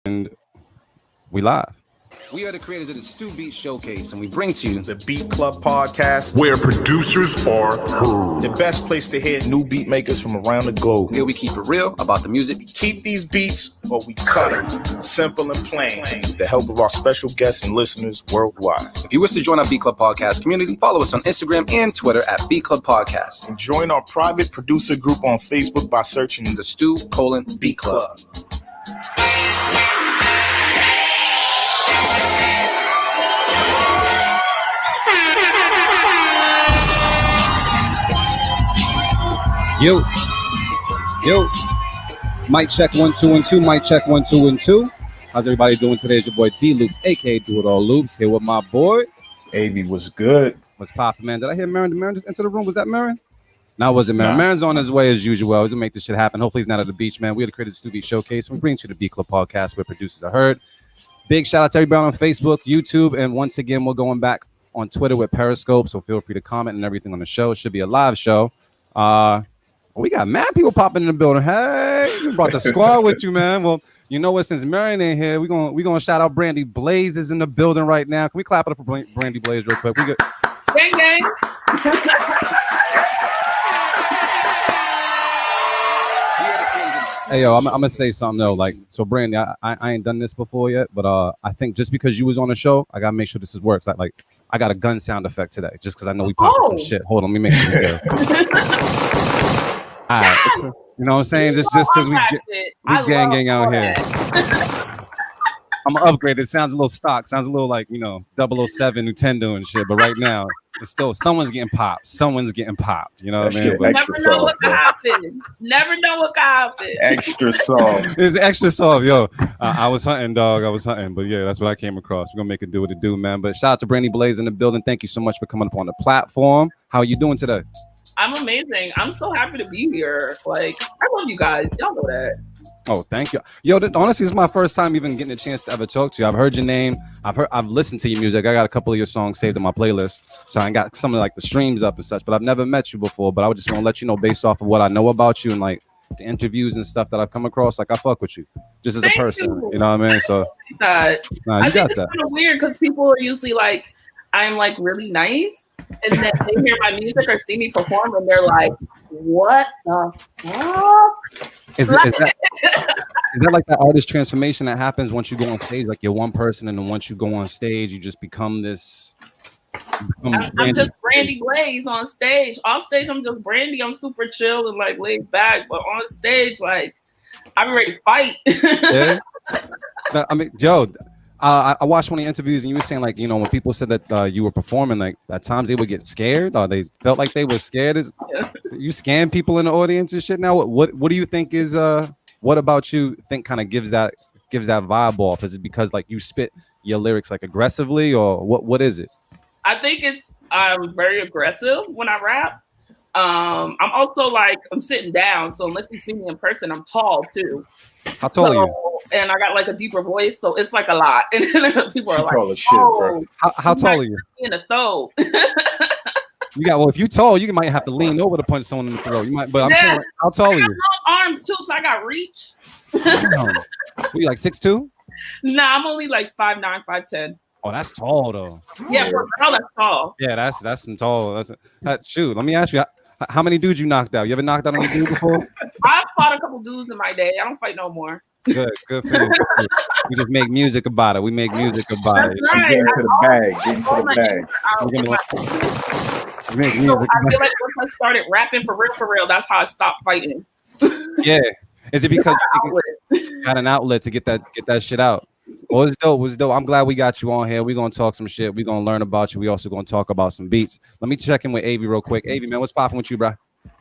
And we live. We are the creators of the Stu Beat Showcase, and we bring to you the Beat Club Podcast, where producers are heard. The best place to hear new beat makers from around the globe. Here we keep it real about the music. We keep these beats, or we cut it. Simple and plain. With the help of our special guests and listeners worldwide. If you wish to join our Beat Club Podcast community, follow us on Instagram and Twitter at Beat Club Podcast. And join our private producer group on Facebook by searching the Stu:*Beat Club. Yo. Mic check 1 2 and 2. Mic check 1 2 and 2. How's everybody doing today? It's your boy D Loops, aka Do It All Loops. Here with my boy. Avi was good. What's poppin', man? Did I hear Marin? Did Marin just enter the room? Was that Marin? No, it wasn't Marin. Nah. Marin's on his way as usual. He's gonna make this shit happen. Hopefully he's not at the beach, man. We had to create a Stu Beat Showcase. We bring to the Beat Club Podcast where producers are heard. Big shout out to everybody on Facebook, YouTube, and once again, we're going back on Twitter with Periscope. So feel free to comment and everything on the show. It should be a live show. We got mad people popping in the building. Hey, you brought the squad with you, man. Well, you know what? Since Marion ain't here, we're gonna shout out Brandie Blaze is in the building right now. Can we clap it up for Brandie Blaze real quick? We good. Gang, gang. Hey, yo, I'm gonna say something though. Like, so Brandie, I ain't done this before yet, but I think just because you was on the show, I gotta make sure this works. Like I got a gun sound effect today, just because I know we popped some shit. Hold on, let me make sure. All right, you know what I'm saying? Just because we gang out here. I'm gonna upgrade. It sounds a little stock. Sounds a little like, 007 Nintendo and shit. But right now, it's still someone's getting popped. You know what I mean? Never know what could happen. Never know what could happen. Extra soft. It's extra soft, yo. I was hunting, dog. But yeah, that's what I came across. We're gonna make it do what it do, man. But shout out to Brandie Blaze in the building. Thank you so much for coming up on the platform. How are you doing today? I'm amazing. I'm so happy to be here. Like, I love you guys. Y'all know that. Oh, thank you. Yo, honestly, this is my first time even getting a chance to ever talk to you. I've heard your name. I've listened to your music. I got a couple of your songs saved in my playlist. So I got some of like the streams up and such, but I've never met you before. But I just want to let you know based off of what I know about you and like the interviews and stuff that I've come across, like I fuck with you just as a person. You know what I mean? So you got that. I think it's kind of weird because people are usually like, I'm like really nice, and then they hear my music or see me perform, and they're like, "What the fuck?" Is that like that artist transformation that happens once you go on stage? Like you're one person, and then once you go on stage, you just become this. I'm just Brandie Blaze on stage. Off stage, I'm just Brandie. I'm super chill and like laid back, but on stage, like I'm ready to fight. Yeah. I mean, Joe. I watched one of the interviews and you were saying like, when people said that you were performing, like at times they would get scared or they felt like they were scared. You scam people in the audience and shit now. What do you think is what about you think kind of gives that vibe off? Is it because like you spit your lyrics like aggressively or what is it? I think it's very aggressive when I rap. I'm also like I'm sitting down, so unless you see me in person, I'm tall too. How tall are you? And I got like a deeper voice, so it's like a lot. And then people are like, tall as shit, bro. How tall are you? In the throat. If you tall, you might have to lean over to punch someone in the throat. You might, but I'm saying, like, how tall are you? I got long arms too, so I got reach. What, you like 6'2"? Nah, I'm only like 5'9", 5'10". Oh, that's tall though. Yeah, for a girl, that's tall. Yeah, that's some tall. Shoot, let me ask you, how many dudes you knocked out? You ever knocked out any dude before? I've fought a couple dudes in my day. I don't fight no more. Good for you. We just make music about it. We make music about it. Right. Get into the bag. Make music. I feel like once I started rapping for real, that's how I stopped fighting. Yeah. Is it because you got an outlet to get that shit out? Well, it's dope. I'm glad we got you on here. We're gonna talk some shit. We're gonna learn about you. We also gonna talk about some beats. Let me check in with Avi real quick. Avi, man, what's popping with you, bro?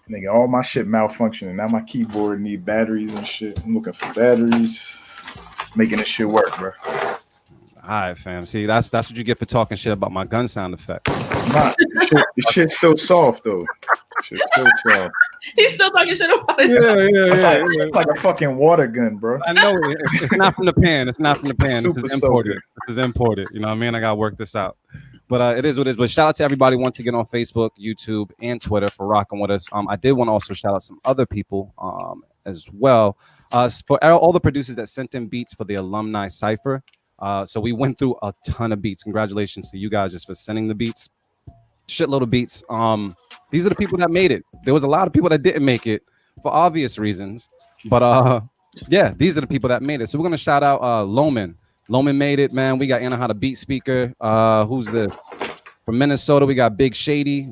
Nigga, all my shit malfunctioning. Now my keyboard need batteries and shit. I'm looking for batteries. Making this shit work, bro. All right, fam. See, that's what you get for talking shit about my gun sound effect. Nah, the shit's still soft though. Shit's still soft. He's still talking shit about it. Yeah. It's like a fucking water gun, bro. I know it. It's not from the pan. This Super is imported. soaker. This is imported. You know what I mean? I gotta work this out. But it is what it is. But shout out to everybody once again on Facebook, YouTube, and Twitter for rocking with us. I did want to also shout out some other people as well. For all the producers that sent in beats for the alumni cipher. So we went through a ton of beats. Congratulations to you guys just for sending the beats. Shitload of beats. These are the people that made it. There was a lot of people that didn't make it for obvious reasons, but yeah, these are the people that made it. So we're gonna shout out Loman. Loman made it, man. We got Anna, the beat speaker. Who's this? From Minnesota, we got Big Shady.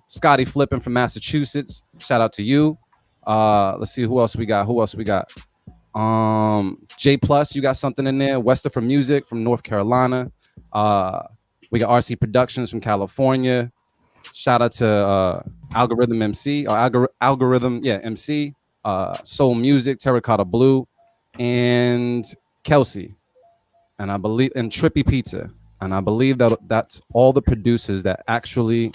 Scotty Flippin from Massachusetts. Shout out to you. Let's see who else we got. J Plus, you got something in there. Wester from Music from North Carolina. We got RC Productions from California. Shout out to Algorithm MC or Algorithm, MC. Soul Music, Terracotta Blue, and Kelsey, and I believe, and Trippy Pizza, and I believe that's all the producers that actually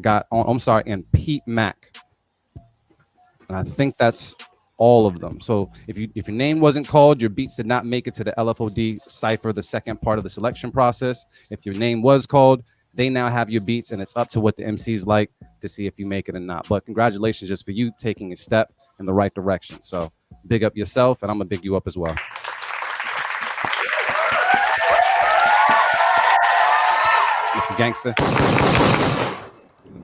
got on. I'm sorry, and Pete Mack, and I think that's all of them. So if your name wasn't called, your beats did not make it to the LFOD cipher, the second part of the selection process. If your name was called, they now have your beats, and it's up to what the MCs like to see if you make it or not. But congratulations just for you taking a step in the right direction. So big up yourself, and I'm gonna big you up as well. Mr. Gangster.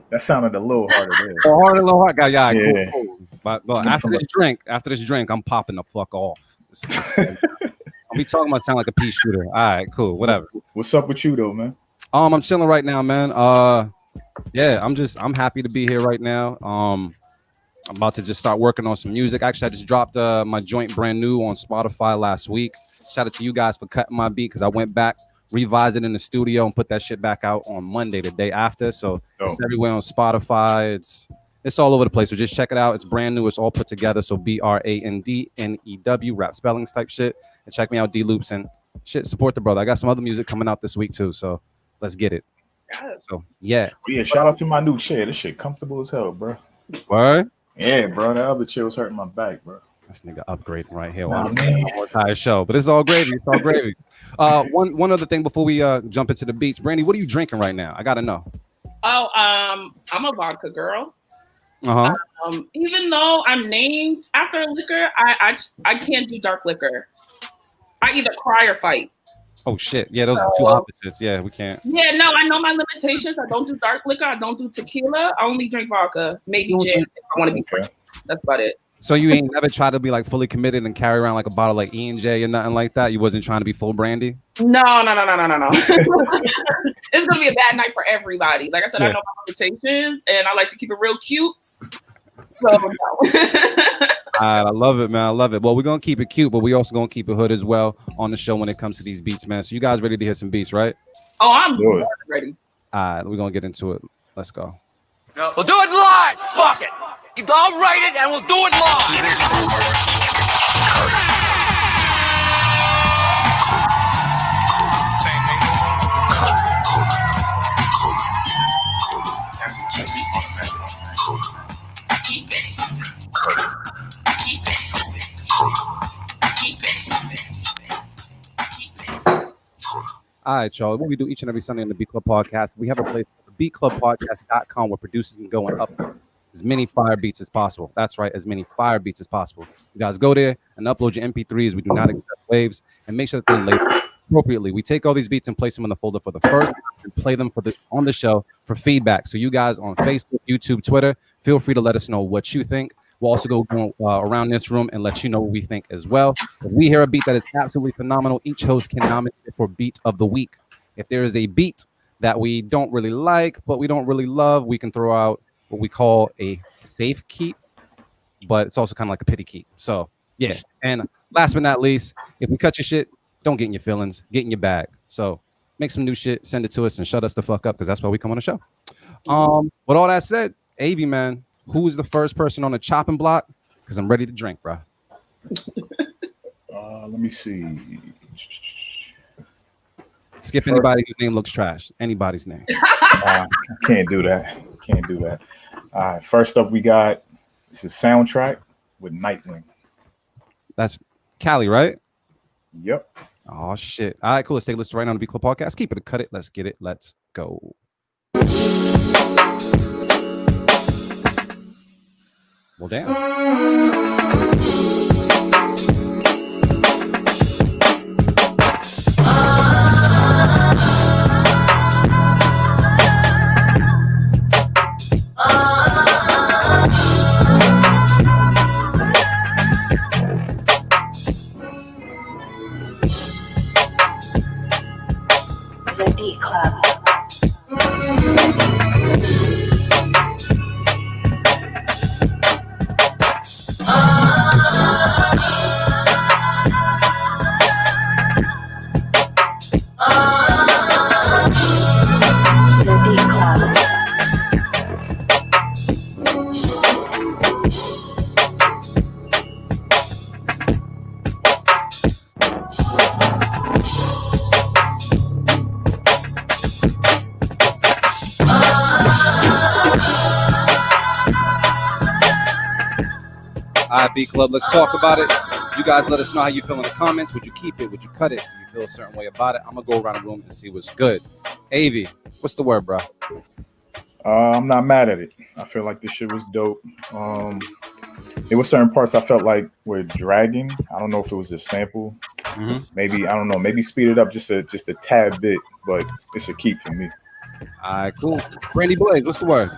That sounded a little harder there. Oh, a little hard guy. Yeah. Cool. But after this drink, I'm popping the fuck off. I'll be talking about sound like a pea shooter. All right, cool, whatever. What's up with you though, man? I'm chilling right now, man. Yeah, I'm happy to be here right now. I'm about to just start working on some music. Actually, I just dropped my joint brand new on Spotify last week. Shout out to you guys for cutting my beat because I went back, revised it in the studio, and put that shit back out on Monday, the day after. So it's everywhere on Spotify. It's all over the place. So just check it out. It's brand new. It's all put together. So BRANDNEW, rap spellings type shit. And check me out, D Loops, and shit. Support the brother. I got some other music coming out this week too. So let's get it. So yeah. Shout out to my new chair. This shit comfortable as hell, bro. What? Yeah, bro. That other chair was hurting my back, bro. This nigga upgrading right here. Wow, entire show, but it's all gravy. It's all gravy. One other thing before we jump into the beats, Brandie, what are you drinking right now? I gotta know. Oh, I'm a vodka girl. Even though I'm named after a liquor, I can't do dark liquor. I either cry or fight. Oh shit! Yeah, those are two opposites. Yeah, we can't. Yeah, no, I know my limitations. I don't do dark liquor. I don't do tequila. I only drink vodka, maybe gin if I want to be free. That's about it. So you ain't never tried to be like fully committed and carry around like a bottle like E&J or nothing like that? You wasn't trying to be full Brandie? No. It's gonna be a bad night for everybody. Like I said, I know my limitations, and I like to keep it real cute. So no. I love it, man. I love it. Well, we're gonna keep it cute, but we also gonna keep it hood as well on the show when it comes to these beats, man. So you guys ready to hear some beats, right? Oh, I'm ready. All right, we're gonna get into it. Let's go. We'll do it live. Fuck it. I'll write it and we'll do it live. All right, y'all. What we do each and every Sunday on the Beat Club Podcast, we have a place called beatclubpodcast.com where producers can go and upload as many fire beats as possible. That's right, as many fire beats as possible. You guys go there and upload your MP3s. We do not accept waves, and make sure that they're labeled appropriately. We take all these beats and place them in the folder for the first and play them on the show for feedback. So you guys on Facebook, YouTube, Twitter, feel free to let us know what you think. We'll also go around this room and let you know what we think as well. If we hear a beat that is absolutely phenomenal, each host can nominate it for Beat of the Week. If there is a beat that we don't really like, but we don't really love, we can throw out what we call a safe keep, but it's also kind of like a pity keep. So, yeah. And last but not least, if we cut your shit, don't get in your feelings, get in your bag. So make some new shit, send it to us, and shut us the fuck up, because that's why we come on the show. With all that said, Avi, man, who's the first person on the chopping block? Because I'm ready to drink, bro. Let me see. Skip anybody whose name looks trash. Anybody's name. Can't do that. All right. First up, we got this is Soundtrack with Nightwing. That's Cali, right? Yep. Oh shit. All right, cool. Let's take a listen right now on the Beat Club Podcast. Keep it, cut it. Let's get it. Let's go. Well, damn. Club. The Beat Club. All right, B Club, let's talk about it. You guys let us know how you feel in the comments. Would you keep it? Would you cut it? Do you feel a certain way about it? I'm going to go around the room and see what's good. Avi, what's the word, bro? I'm not mad at it. I feel like this shit was dope. There were certain parts I felt like were dragging. I don't know if it was a sample. Maybe, I don't know, maybe speed it up just a tad bit, but it's a keep for me. All right, cool. Brandie Blaze, what's the word?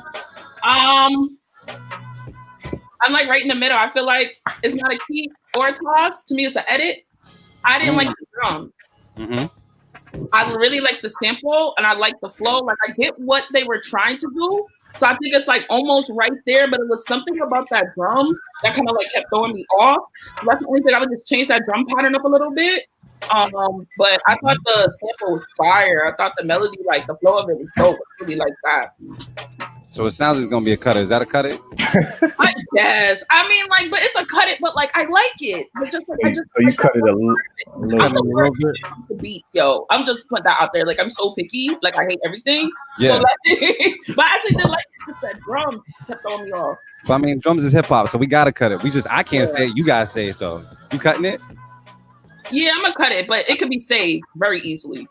I'm like right in the middle. I feel like it's not a keep or a toss. To me, it's an edit. I didn't like the drums. I really like the sample and I like the flow. Like I get what they were trying to do. So I think it's like almost right there, but it was something about that drum that kind of like kept throwing me off. So that's the only thing. I would just change that drum pattern up a little bit. But I thought the sample was fire. I thought the melody, like the flow of it was dope. I really like that. So it sounds like it's going to be a cutter. Is that a cut it? I guess. I mean, like, but it's a cut it, but like I like it. But just like, So you cut it a little bit. The beats, yo. I'm just putting that out there. Like I'm so picky. Like I hate everything. Yeah. So, like, but I actually did like it. Just that drum kept throwing me off. But I mean, drums is hip hop, so we got to cut it. I can't say it. You guys say it though. You cutting it? Yeah, I'm gonna cut it, but it could be saved very easily.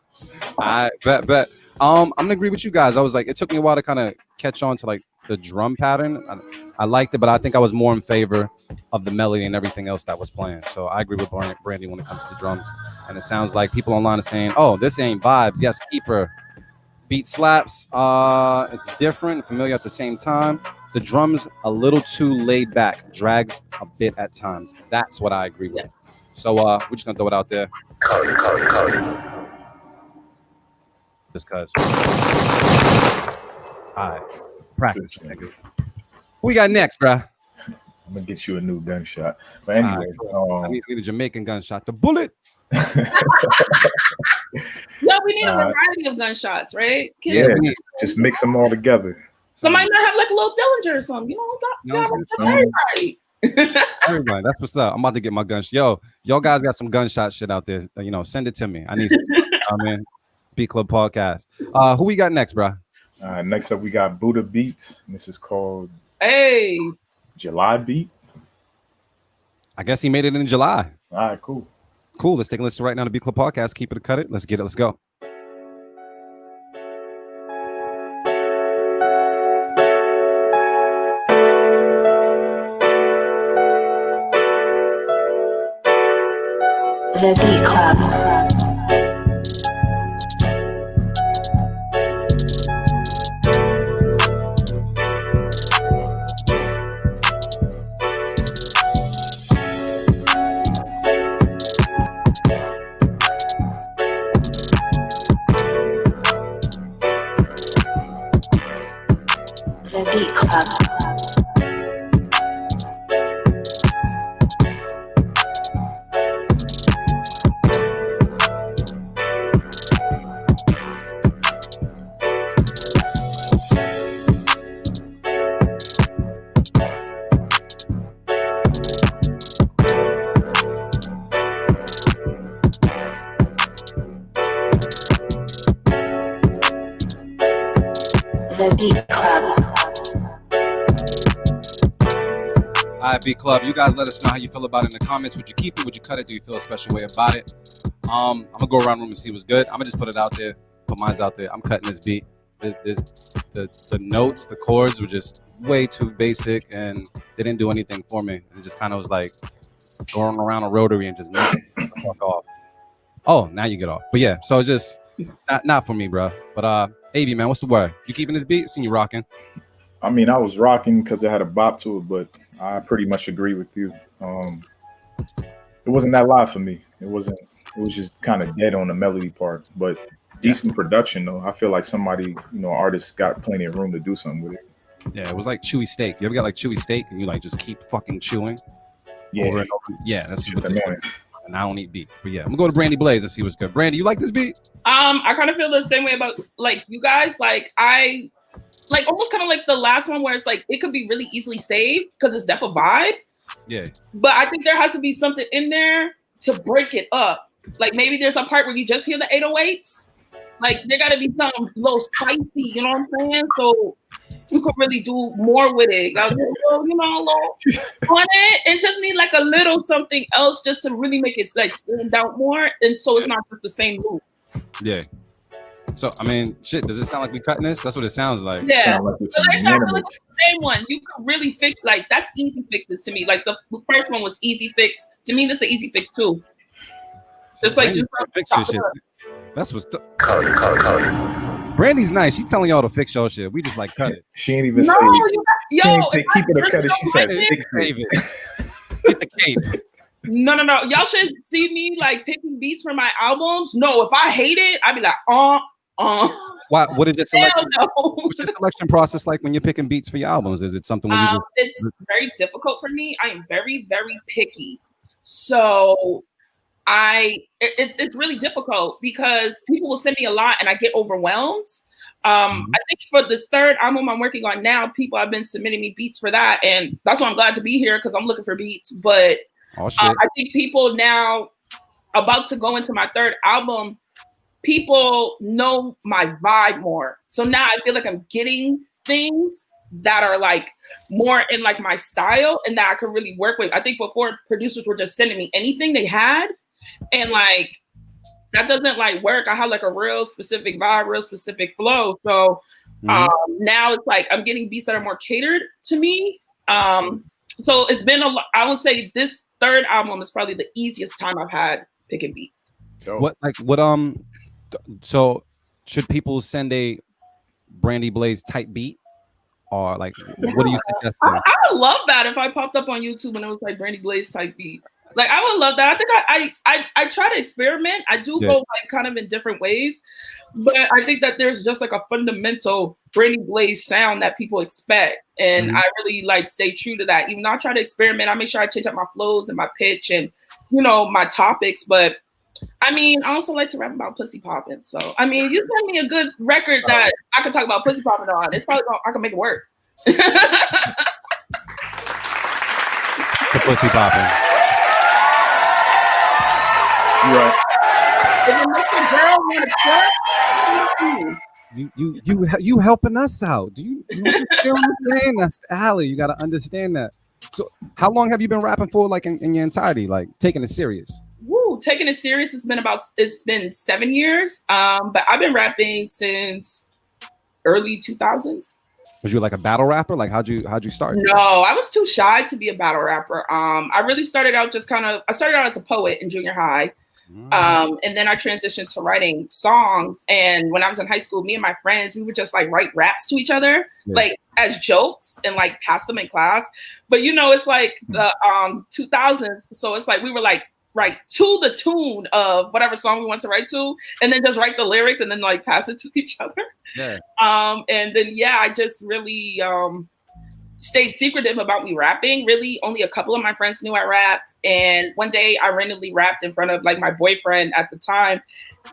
I bet. I'm gonna agree with you guys. I was like, it took me a while to kind of catch on to like the drum pattern. I liked it, but I think I was more in favor of the melody and everything else that was playing. So I agree with Brandie when it comes to the drums. And it sounds like people online are saying, "Oh, this ain't vibes." Yes, keeper. Beat slaps. It's different, familiar at the same time. The drums a little too laid back, drags a bit at times. That's what I agree with. So we're just gonna throw it out there. Just cause. All right, practice, nigga. Who we got next, bruh? I'm gonna get you a new gunshot. But anyway, I need a Jamaican gunshot. The bullet. No, we need a variety of gunshots, right? Yeah, just mix them all together. Somebody might have like a little Dillinger or something. Everybody. Everybody, that's what's up. I'm about to get my gunshot. Y'all guys got some gunshot shit out there. Send it to me. I need some. I'm in B Club Podcast. Who we got next, bro? Next up, we got Buddha Beats. This is called July Beat. I guess he made it in July. All right, cool. Let's take a listen right now to B Club Podcast. Keep it or cut it. Let's get it. Let's go. The Beat Club. The Beat Club. The Beat Club. All right, B Club. You guys let us know how you feel about it in the comments. Would you keep it? Would you cut it? Do you feel a special way about it? I'm gonna go around the room and see what's good. I'm gonna just put it out there. Put mine out there. I'm cutting this beat. The notes, the chords were just way too basic, and they didn't do anything for me. It just kind of was like going around a rotary and just moving the fuck off. Oh, now you get off. But yeah, so just not for me, bro. But AV, man, what's the word? You keeping this beat? Seen you rocking. I mean, I was rocking because it had a bop to it, but I pretty much agree with you. It wasn't that live for me. It was just kind of dead on the melody part, but decent production though. I feel like somebody, artists got plenty of room to do something with it. Yeah, it was like chewy steak. You ever got like chewy steak and you like just keep fucking chewing? Yeah, over and over? Yeah, that's just annoying. And I don't eat beef, but yeah, I'm gonna go to Brandie Blaze and see what's good. Brandie, you like this beat? I kind of feel the same way about like you guys. Like I like almost kind of like the last one where it's like it could be really easily saved because it's def a vibe. Yeah. But I think there has to be something in there to break it up. Like maybe there's a part where you just hear the 808s. Like there got to be something a little spicy, you know what I'm saying? So you could really do more with it. A little on it, and just need like a little something else just to really make it like stand out more, and so it's not just the same loop. Yeah. So I mean, shit. Does it sound like we cutting this? That's what it sounds like. Yeah. Like So that's not really the same one. You could really fix like that's easy fixes to me. Like the first one was easy fix. To me, this is an easy fix too. Just like just fix your shit. That's what's Brandie's nice. She's telling y'all to fix your shit. We just like cut it. She ain't even say keep it or cut it. She said fix it. Get the cape. No. Y'all should see me like picking beats for my albums. No, if I hate it, I'd be like, Why? What is your selection? No. What's your selection process like when you're picking beats for your albums? Is it something where you it's very difficult for me. I am very, very picky. So it's really difficult because people will send me a lot and I get overwhelmed. I think for this third album I'm working on now, people have been submitting me beats for that, and that's why I'm glad to be here because I'm looking for beats. But I think people now about to go into my third album, people know my vibe more. So now I feel like I'm getting things that are like more in like my style and that I could really work with. I think before producers were just sending me anything they had. And like that doesn't like work. I have like a real specific vibe, real specific flow. So now it's like I'm getting beats that are more catered to me. So it's been I would say this third album is probably the easiest time I've had picking beats. So should people send a Brandie Blaze type beat? Or like what do you suggest? I would love that if I popped up on YouTube and it was like Brandie Blaze type beat. Like I would love that. I think I try to experiment. I do go like kind of in different ways, but I think that there's just like a fundamental Brandie Blaze sound that people expect, and I really like stay true to that. Even though I try to experiment, I make sure I change up my flows and my pitch and my topics. But I mean, I also like to rap about pussy popping. So I mean, you send me a good record that I can talk about pussy popping on. It's probably I can make it work. It's a pussy popping. Right. You helping us out. Do you understand? That's Allie. You got to understand that. So how long have you been rapping for, like in your entirety, like taking it serious? Taking it serious, it's been 7 years. But I've been rapping since early 2000s. Was you like a battle rapper? Like how'd you start? No, I was too shy to be a battle rapper. I really started out I started out as a poet in junior high. And then I transitioned to writing songs. And when I was in high school, me and my friends, we would just like write raps to each other, like as jokes and like pass them in class. But it's like the 2000s. So it's like we were like write to the tune of whatever song we want to write to, and then just write the lyrics and then like pass it to each other. Yeah. And then I just really stayed secretive about me rapping. Really, only a couple of my friends knew I rapped. And one day I randomly rapped in front of like my boyfriend at the time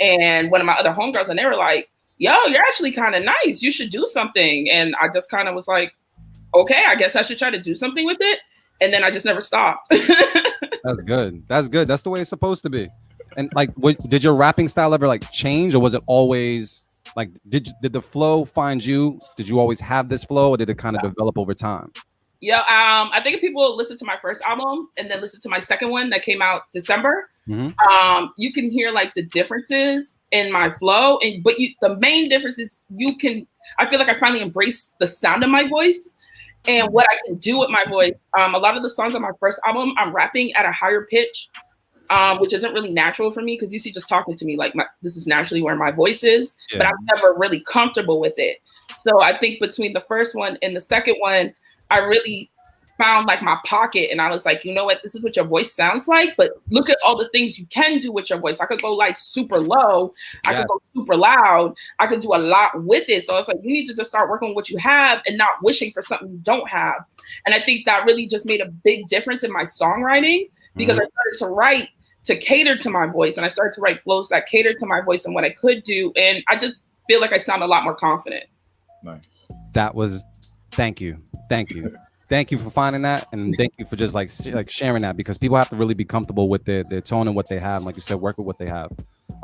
and one of my other homegirls, and they were like, yo, you're actually kind of nice. You should do something. And I just kind of was like, okay, I guess I should try to do something with it. And then I just never stopped. That's good. That's good. That's the way it's supposed to be. And like, did your rapping style ever like change, or was it always like, did the flow find you? Did you always have this flow, or did it kind of develop over time? Yeah, I think if people listen to my first album and then listen to my second one that came out December, you can hear like the differences in my flow. But the main difference is I feel like I finally embraced the sound of my voice and what I can do with my voice. A lot of the songs on my first album, I'm rapping at a higher pitch, which isn't really natural for me because you see just talking to me like this is naturally where my voice is, but I'm never really comfortable with it. So I think between the first one and the second one, I really found like my pocket, and I was like, you know what, this is what your voice sounds like, but look at all the things you can do with your voice. I could go like super low, I could go super loud, I could do a lot with it. So I was like, you need to just start working with what you have and not wishing for something you don't have. And I think that really just made a big difference in my songwriting, because I started to write to cater to my voice, and I started to write flows that catered to my voice and what I could do, and I just feel like I sound a lot more confident. Nice. That was, thank you for finding that, and thank you for just like sharing that, because people have to really be comfortable with their tone and what they have. Like you said, work with what they have.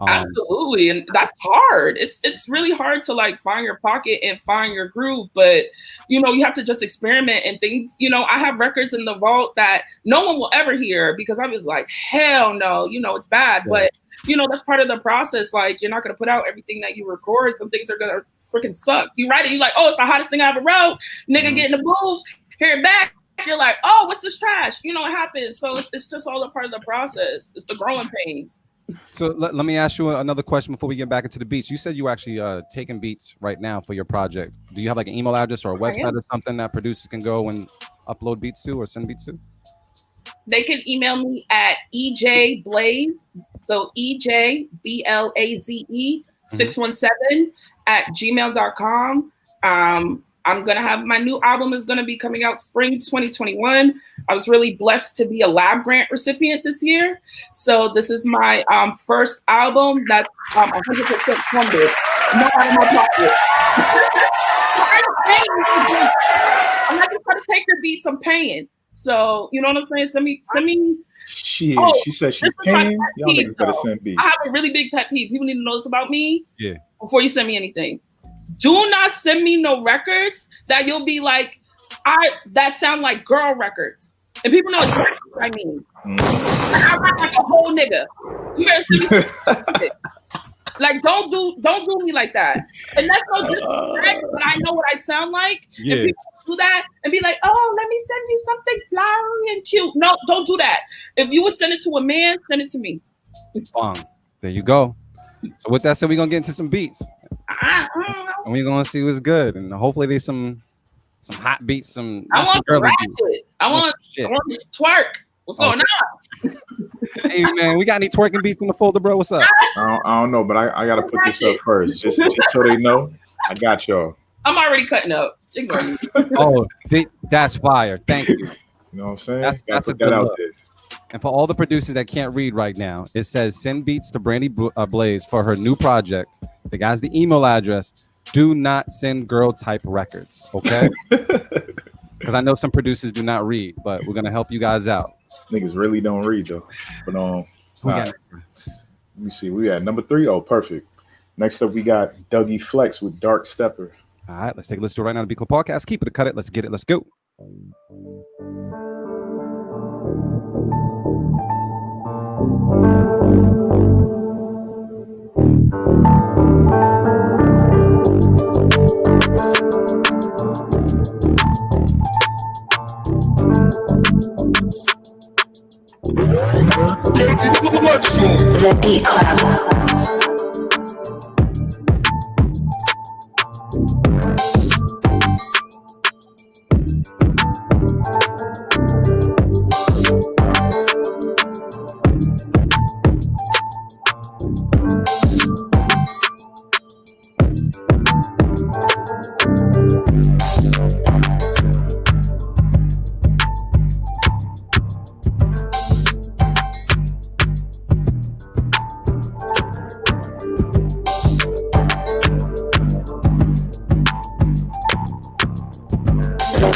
Absolutely, and that's hard. It's really hard to like find your pocket and find your groove, but you have to just experiment and things. I have records in the vault that no one will ever hear because I was like, hell no, it's bad. Yeah. But that's part of the process. Like, you're not gonna put out everything that you record. Some things are gonna freaking suck. You write it, you're like, oh, it's the hottest thing I ever wrote. Nigga, get in the booth, hear it back. You're like, oh, what's this trash? It happens. So it's just all a part of the process. It's the growing pains. So let me ask you another question before we get back into the beats. You said you actually taking beats right now for your project. Do you have like an email address or a website or something that producers can go and upload beats to or send beats to? They can email me at EJ Blaze, so EJBLAZE 617 at gmail.com. I'm going to have my new album is going to be coming out spring 2021. I was really blessed to be a lab grant recipient this year. So this is my first album that's 100% funded. Not out of my pocket. I'm not just trying to take your beats, I'm paying. So, you know what I'm saying? Send me. Shit, she said she's paying. Y'all niggas better send beats. I have a really big pet peeve. People need to know this about me. Yeah. Before you send me anything. Do not send me no records that you'll be like, that sound like girl records. And people know exactly what I mean. I rap like a whole nigga. You better send me something. Like, don't do me like that. And that's no disrespect, but I know what I sound like. Yeah. And people do that and be like, oh, let me send you something flowery and cute. No, don't do that. If you would send it to a man, send it to me. There you go. So with that said, we're gonna get into some beats. And we're gonna see what's good, and hopefully there's some hot beats. I want to rap it. I want to twerk. What's going on? Hey man, we got any twerking beats in the folder, bro? What's up? I don't know, but I gotta put this up first, just so they know. I got y'all. I'm already cutting up. Ignore me. Oh, that's fire! Thank you. You know what I'm saying? That's put that out there. And for all the producers that can't read right now, it says send beats to Brandie Blaze for her new project. The guy's the email address. Do not send girl type records, okay? Because I know some producers do not read, but we're gonna help you guys out. Niggas really don't read though. But right. Let me see. We got number 3. Oh, perfect. Next up, we got Dougie Flex with Dark Stepper. All right, let's take a listen to it right now. The Beat Club Podcast. Keep it, cut it. Let's get it. Let's go. The Beat Club.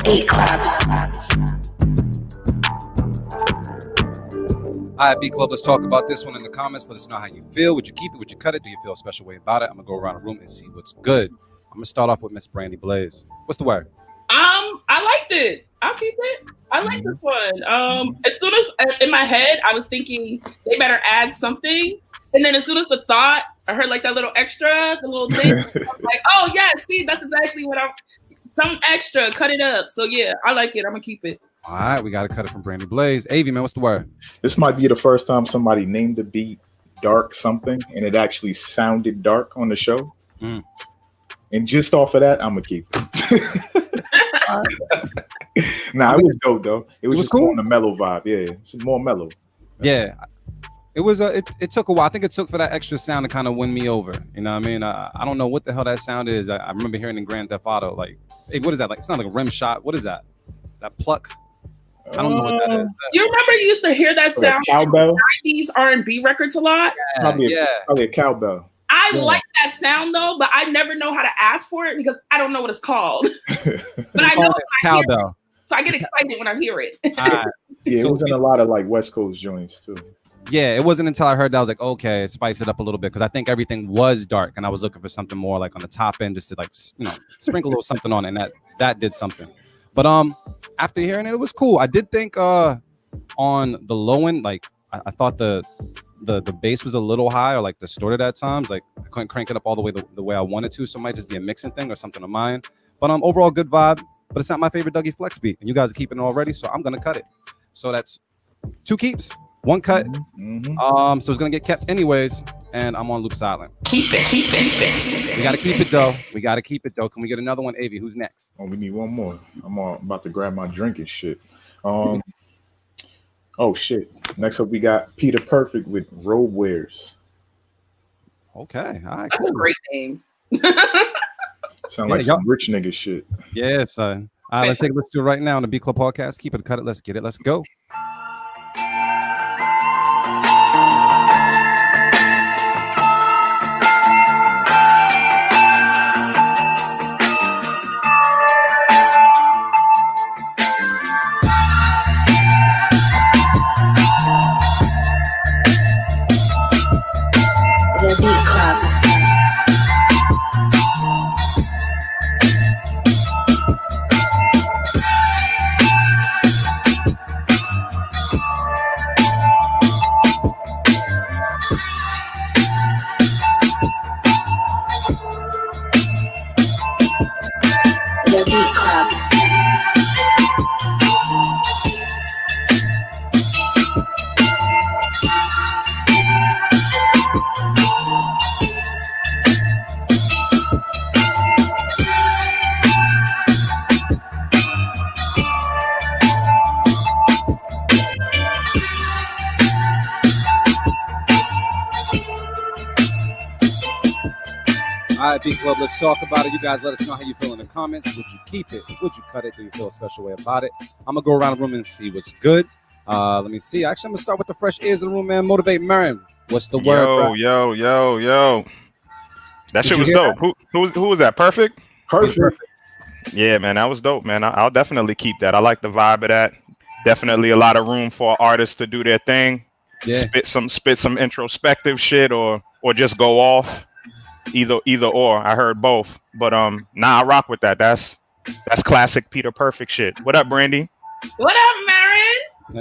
Beat Club. All right, Beat Club, let's talk about this one in the comments. Let us know how you feel. Would you keep it? Would you cut it? Do you feel a special way about it? I'm going to go around the room and see what's good. I'm going to start off with Miss Brandie Blaze. What's the word? I liked it. I'll keep it. I like this one. As soon as in my head, I was thinking they better add something. And then as soon as the thought, I heard like that little extra, the little thing. I was like, oh, yeah, see, that's exactly what some extra, cut it up. So, yeah, I like it. I'm going to keep it. All right, we got to cut it from Brandie Blaze. Avi, man, what's the word? This might be the first time somebody named the beat Dark something, and it actually sounded dark on the show. And just off of that, I'm going to keep it. Nah, it was dope though. It was was just cool. more on the mellow vibe. Yeah, it's more mellow. Yeah. It was it took a while. I think it took for that extra sound to kind of win me over. You know what I mean? I don't know what the hell that sound is. I remember hearing in Grand Theft Auto, like, hey, what is that? Like, it's not like a rim shot. What is that? That pluck? I don't know what that is. You remember you used to hear that sound Cowbell? in 90s R&B records a lot? Probably a cowbell. I like that sound though, but I never know how to ask for it because I don't know what it's called. But I know cowbell. So I get excited when I hear it. Yeah, it was in a lot of like West Coast joints too. Yeah, it wasn't until I heard that I was like, okay, spice it up a little bit, because I think everything was dark, and I was looking for something more like on the top end, just to like, you know, sprinkle a little something on it, and that did something. But after hearing it, it was cool. I did think on the low end, like I thought the bass was a little high or like distorted at times. Like I couldn't crank it up all the way the way I wanted to, so it might just be a mixing thing or something of mine. But overall good vibe. But it's not my favorite Dougie Flex beat, and you guys are keeping it already, so I'm gonna cut it. So that's 2 keeps, 1 cut. So it's gonna get kept anyways, and I'm on loop silent. Keep it. We gotta keep it though. Can we get another one, Avi? Who's next? Oh, we need one more. I'm about to grab my drink and shit. Oh shit. Next up we got Peter Perfect with Robe Wears. Okay, all right, That's cool. a great name. Sound like some rich nigga shit. Yeah, son. All right, let's take a listen to it right now on the B Club Podcast. Keep it, cut it, let's get it, let's go. The Beat Club. The Beat Club. All right, B Club, let's talk about it. You guys let us know how you feel in the comments. Would you keep it? Would you cut it? Do you feel a special way about it? I'm going to go around the room and see what's good. Let me see. Actually, I'm going to start with the fresh ears in the room, man. Motivate Marin. What's the word, bro? Yo. That shit was dope. Who was that? Perfect? Perfect. Yeah, man, that was dope, man. I'll definitely keep that. I like the vibe of that. Definitely a lot of room for artists to do their thing. Yeah. Spit some introspective shit or just go off. Either or. I heard both. But I rock with that. That's classic Peter Perfect shit. What up, Brandie? What up, Marin?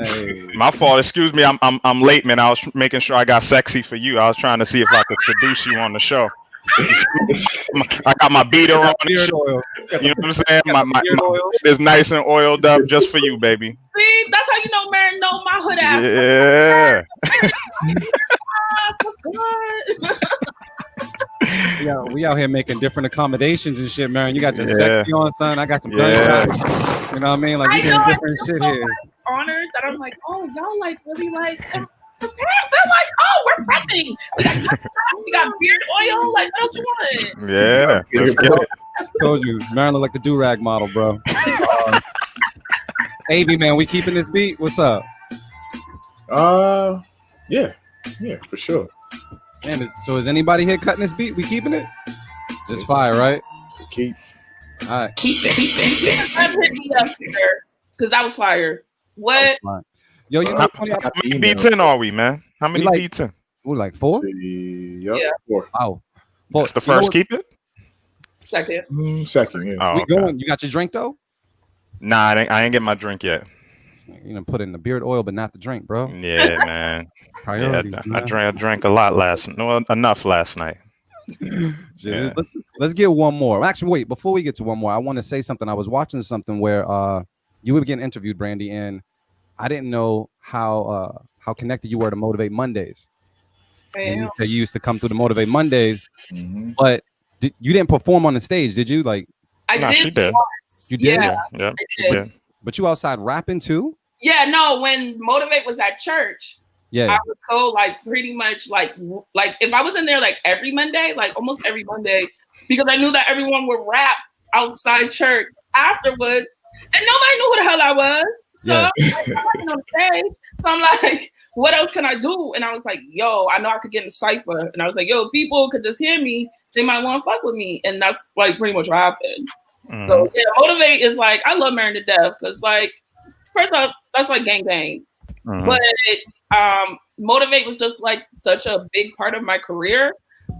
Hey. My fault. Excuse me. I'm late, man. I was making sure I got sexy for you. I was trying to see if I could seduce you on the show. I got my beater on. Beard oil. You know what I'm saying? My oil is nice and oiled up just for you, baby. See, that's how you know Marin know my hood ass. Yeah. What's good? Yeah, we out here making different accommodations and shit, man. You got your Yeah. sexy on, son. I got some Yeah. gunshots. You know what I mean? Like, we doing different shit so, here. like, honored that I'm like, oh, y'all like really like prepared. They're like, oh, we're prepping. We got beard oil. Like, what you want? Yeah. Let's get it. Told you, Marin look like the do-rag model, bro. AB, man, we keeping this beat? What's up? Yeah, for sure. Man, so is anybody here cutting this beat? We keeping it? Just fire, right? Keep. All right. Keep it. Let's hit me up here because that was fire. What? Yo, you know, How many beats in are we, man? How many like- beats in? we're like 4? Yep. Yeah. 4. Wow. That's the first keep it? Second. Second, yeah. Oh, We okay. going. You got your drink though? Nah, I ain't get my drink yet. You know, put in the beard oil, but not the drink, bro. Yeah, man. Priorities, I drank a lot enough last night. Yeah. Let's get one more. Actually, wait, before we get to one more, I want to say something. I was watching something where you were getting interviewed, Brandie, and I didn't know how connected you were to Motivate Mondays. And you said you used to come through the Motivate Mondays, but you didn't perform on the stage, did you? Like, I Nah, did. she did. once. You did? Yeah, Yeah, I she did. did. But you outside rapping too? Yeah, no, when Motivate was at church, Yeah. I would go like pretty much like if I was in there like every Monday, like almost every Monday, because I knew that everyone would rap outside church afterwards, and nobody knew who the hell I was. So Yeah. I'm working on stage. So I'm like, what else can I do? And I was like, yo, I know I could get in a cipher. And I was like, yo, people could just hear me, they might want to fuck with me. And that's like pretty much what happened. Mhm. So yeah, Motivate is like, I love Marrying to Death because like, first off, that's like gang bang. Mhm. But Motivate was just like such a big part of my career.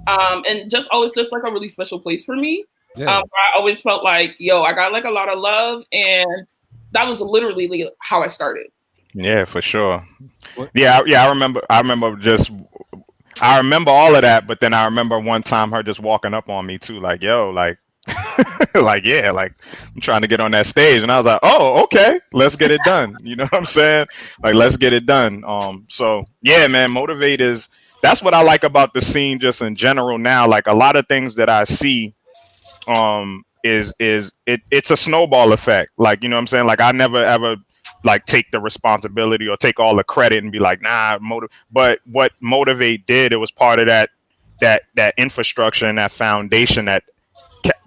And just always just like a really special place for me. Yeah. I always felt like, yo, I got like a lot of love, and that was literally how I started. Yeah, for sure. What? Yeah, I remember I remember all of that, but then I remember one time her just walking up on me too, like, yo, like like, yeah, like I'm trying to get on that stage. And I was like, oh, okay, let's get it done. You know what I'm saying? Like, let's get it done. So yeah, man, Motivate is, that's what I like about the scene just in general now. Like a lot of things that I see it's a snowball effect. Like, you know what I'm saying? Like I never ever like take the responsibility or take all the credit and be like, nah, but what Motivate did, it was part of that infrastructure and that foundation that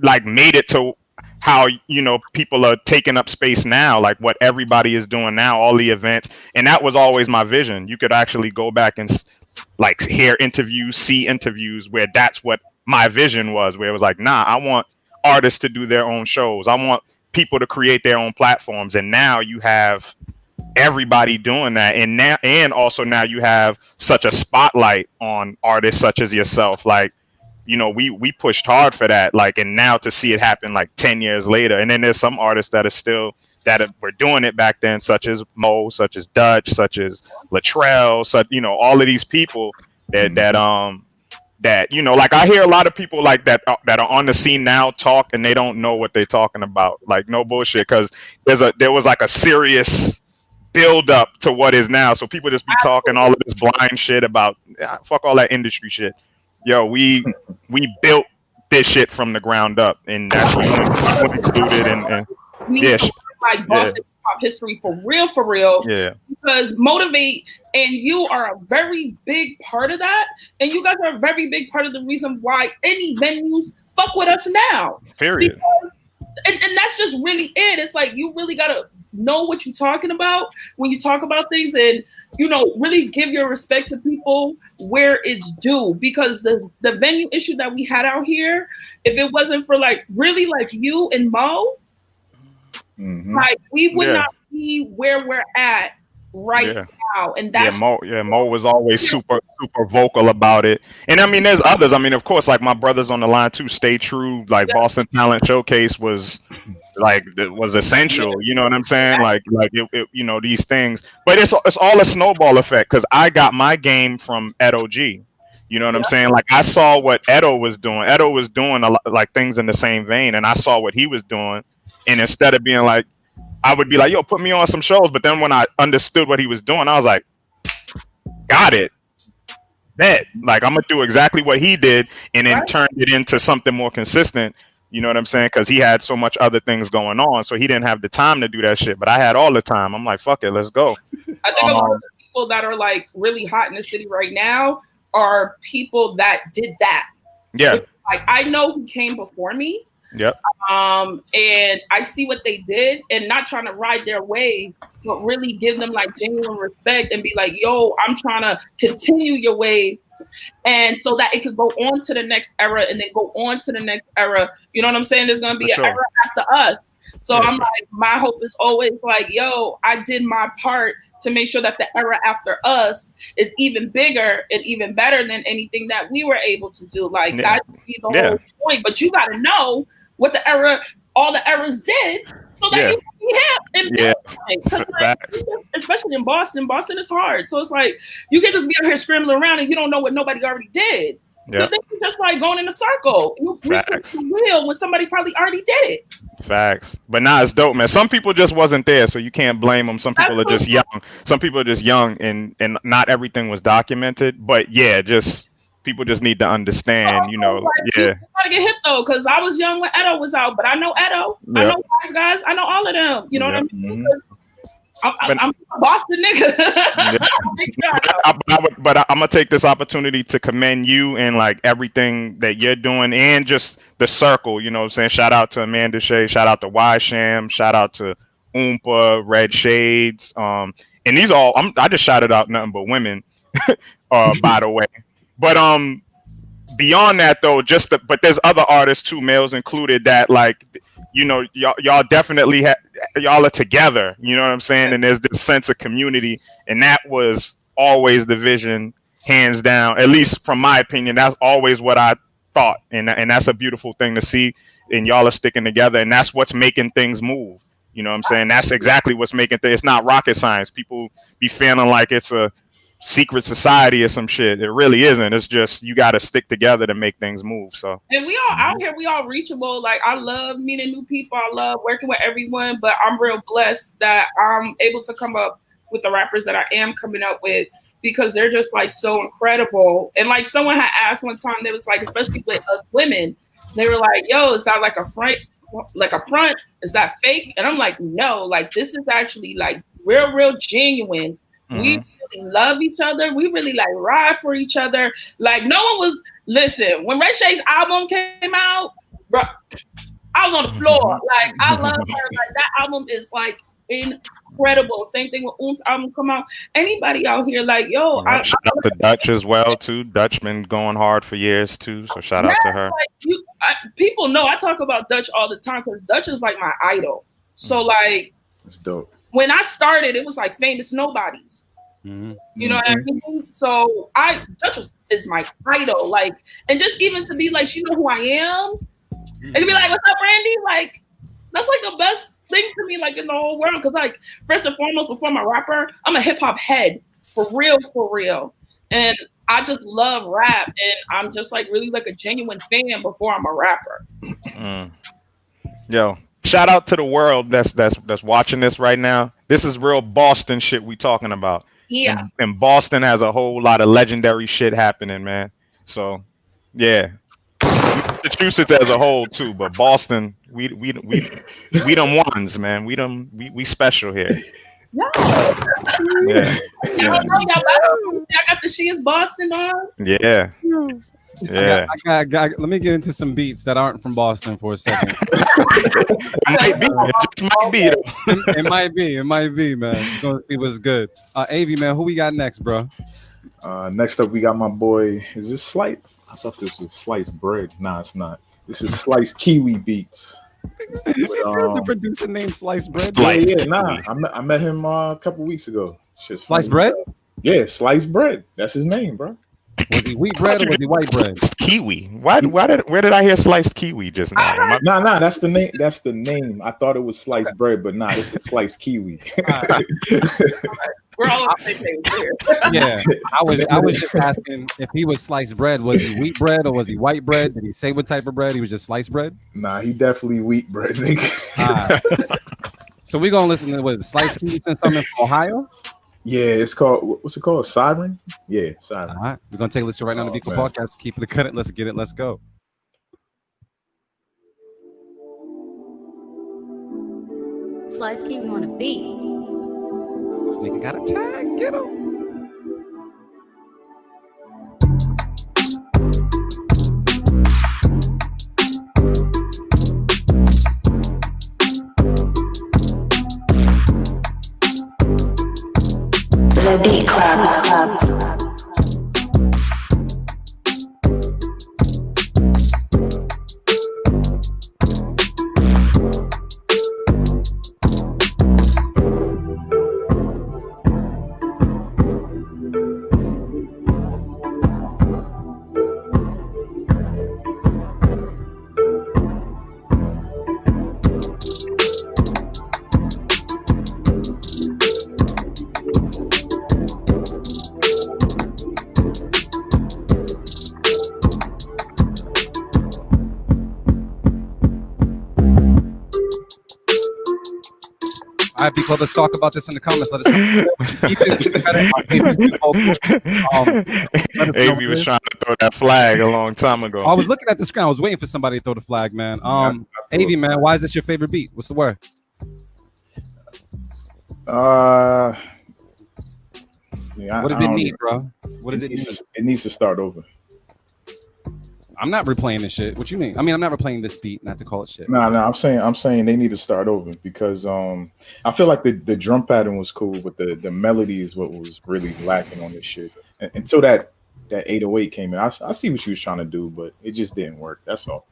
like made it to how, you know, people are taking up space now, like what everybody is doing now, all the events. And that was always my vision. You could actually go back and like hear interviews, see interviews where that's what my vision was, where it was like, nah, I want artists to do their own shows. I want people to create their own platforms. And now you have everybody doing that. And now, and also now you have such a spotlight on artists such as yourself. Like, you know, we pushed hard for that, like, and now to see it happen like 10 years later. And then there's some artists that are still were doing it back then, such as Mo, such as Dutch, such as Latrell, such, you know, all of these people that you know, like I hear a lot of people like that are on the scene now talk and they don't know what they're talking about. Like, no bullshit, because there was like a serious build up to what is now. So people just be talking all of this blind shit about fuck all that industry shit. Yo, we built this shit from the ground up, and that's you included. And yeah, like Boston pop history for real. Yeah. Because Motivate and you are a very big part of that, and you guys are a very big part of the reason why any venues fuck with us now. Period. Because, and that's just really it. It's like you really gotta know what you're talking about when you talk about things, and you know, really give your respect to people where it's due, because the venue issue that we had out here, if it wasn't for like really like you and Mo, like we would not be where we're at right now. And that's Mo was always super vocal about it. And I mean, there's others. I mean, of course, like my brothers on the line too, Stay True, like Boston Talent Showcase was like, it was essential. You know what I'm saying? Like it, you know, these things. But it's all a snowball effect, because I got my game from Edo G. You know what I'm saying? Like I saw what Edo was doing. Edo was doing a lot, like things in the same vein, and I saw what he was doing. And instead of being like, I would be like, yo, put me on some shows. But then when I understood what he was doing, I was like, got it. Bet. Like, I'm going to do exactly what he did, and then turn it into something more consistent. You know what I'm saying? Because he had so much other things going on. So he didn't have the time to do that shit. But I had all the time. I'm like, fuck it, let's go. I think a lot of the people that are like really hot in the city right now are people that did that. Yeah. Like, I know who came before me. Yep. And I see what they did, and not trying to ride their wave, but really give them like genuine respect and be like, yo, I'm trying to continue your wave. And so that it could go on to the next era, and then go on to the next era. You know what I'm saying? There's going to be an era after us. So I'm like, my hope is always like, yo, I did my part to make sure that the era after us is even bigger and even better than anything that we were able to do. Like that would be the whole point. But you got to know what the era, all the eras did, so that you can be happy. Because like, especially in Boston is hard. So it's like you can just be out here scrambling around and you don't know what nobody already did. Because then you're just like going in a circle. You the wheel when somebody probably already did it. Facts. But nah, it's dope, man. Some people just wasn't there, so you can't blame them. Some people are just young. Some people are just young, and not everything was documented. But yeah, just people just need to understand, you know. Like, gotta get hip though, because I was young when Edo was out, but I know Edo. Yeah. I know Wise Guys. I know all of them. You know what I mean? Mhm. I'm a Boston nigga. But I'm gonna take this opportunity to commend you and like everything that you're doing and just the circle. You know what I'm saying? Shout out to Amanda Shea. Shout out to Y Sham. Shout out to Oompa, Red Shades. And these all I just shouted out nothing but women. By the way, but beyond that though, but there's other artists too, males included, that like, you know, y'all definitely y'all are together, you know what I'm saying? And there's this sense of community, and that was always the vision, hands down, at least from my opinion. That's always what I thought, and that's a beautiful thing to see, and y'all are sticking together, and that's what's making things move. You know what I'm saying? That's exactly what's making things. It's not rocket science. People be feeling like it's a secret society or some shit. It really isn't. It's just you got to stick together to make things move. So, and we all out here, we all reachable. Like, I love meeting new people. I love working with everyone, but I'm real blessed that I'm able to come up with the rappers that I am coming up with, because they're just like so incredible. And like someone had asked one time, they was like, especially with us women, they were like, yo, is that like a front? Is that fake? And I'm like, no, like this is actually like real genuine. We really love each other. We really like ride for each other. Like no one was, listen, when Red Shay's album came out, bro, I was on the floor. Like I love her. Like that album is like incredible. Same thing with Oom's album come out. Anybody out here, like, yo, shout out to Dutch as well too. Dutch been going hard for years too. So shout out to her. Like people know I talk about Dutch all the time because Dutch is like my idol. So like, it's dope. When I started, it was like Famous Nobodies. You know what I mean? So Dutch is my idol. Like, and just even to be like, you know who I am? And to be like, what's up, Brandie? Like, that's like the best thing to me, like in the whole world. Cause like, first and foremost, before I'm a rapper, I'm a hip hop head for real. And I just love rap. And I'm just like really like a genuine fan before I'm a rapper. Yo, shout out to the world that's watching this right now. This is real Boston shit we talking about. Yeah. And Boston has a whole lot of legendary shit happening, man. So yeah. Massachusetts as a whole too, but Boston, we them ones, man. We special here. Yeah. Yeah. Y'all know y'all got the She Is Boston on. Yeah. Yeah. I got, let me get into some beats that aren't from Boston for a second. It might be, man. We're gonna see what's good. AV, man, who we got next, bro? Next up, we got my boy. Is this Slice? I thought this was Sliced Bread. Nah, it's not. This is Sliced Kiwi Beats. There's a producer named Sliced Bread. I met him a couple weeks ago. Sliced Bread? Yeah, Sliced Bread. That's his name, bro. Was he wheat bread or was he white bread? Kiwi. Where did I hear sliced kiwi just now? Nah, that's the name. That's the name. I thought it was sliced bread, but nah, this is sliced kiwi. We're all on the same page here. Yeah, I was just asking if he was sliced bread. Was he wheat bread or was he white bread? Did he say what type of bread? He was just sliced bread. Nah, he definitely wheat bread, nigga. So we gonna listen to what sliced kiwi and something from Ohio. Yeah, it's called, what's it called? Siren? Yeah, Siren. All right, we're gonna take a listen right now to the Beat Club podcast. Keep it cut. Let's get it. Let's go. Slice Kiwi on a beat. This nigga got a tag. Get him. The Beat Club. All right, people, let's talk about this in the comments. Let us know. Avery was trying to throw that flag a long time ago. I was looking at the screen. I was waiting for somebody to throw the flag, man. Avy, man, why is this your favorite beat? What's the word? What does it need, bro? What does it need? It needs to start over. I'm not replaying this shit. What you mean? I mean, I'm not replaying this beat, not to call it shit. No, I'm saying they need to start over because I feel like the drum pattern was cool, but the melody is what was really lacking on this shit. Until that 808 came in, I see what she was trying to do, but it just didn't work. That's all.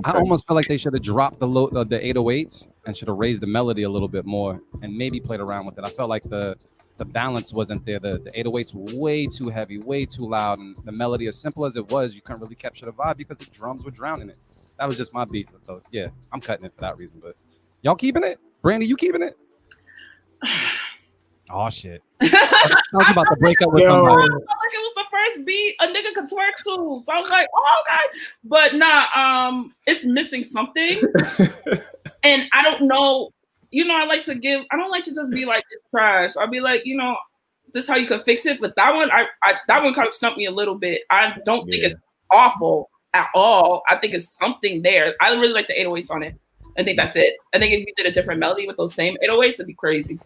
I almost feel like they should have dropped the 808s and should have raised the melody a little bit more and maybe played around with it. I felt like the balance wasn't there. The 808s were way too heavy, way too loud, and the melody, as simple as it was, you couldn't really capture the vibe because the drums were drowning it. That was just my beef. So yeah, I'm cutting it for that reason. But y'all keeping it? Brandie, you keeping it? Oh shit! Talking about the breakup with somebody. I felt like it was the first beat a nigga could twerk to, so I was like, oh okay, but nah, it's missing something, and I don't know. You know, I don't like to just be like, it's trash. I'll be like, you know, this is how you could fix it. But that one, that one kind of stumped me a little bit. I don't think it's awful at all. I think it's something there. I really like the 808s on it. I think that's it. I think if you did a different melody with those same 808s, it'd be crazy.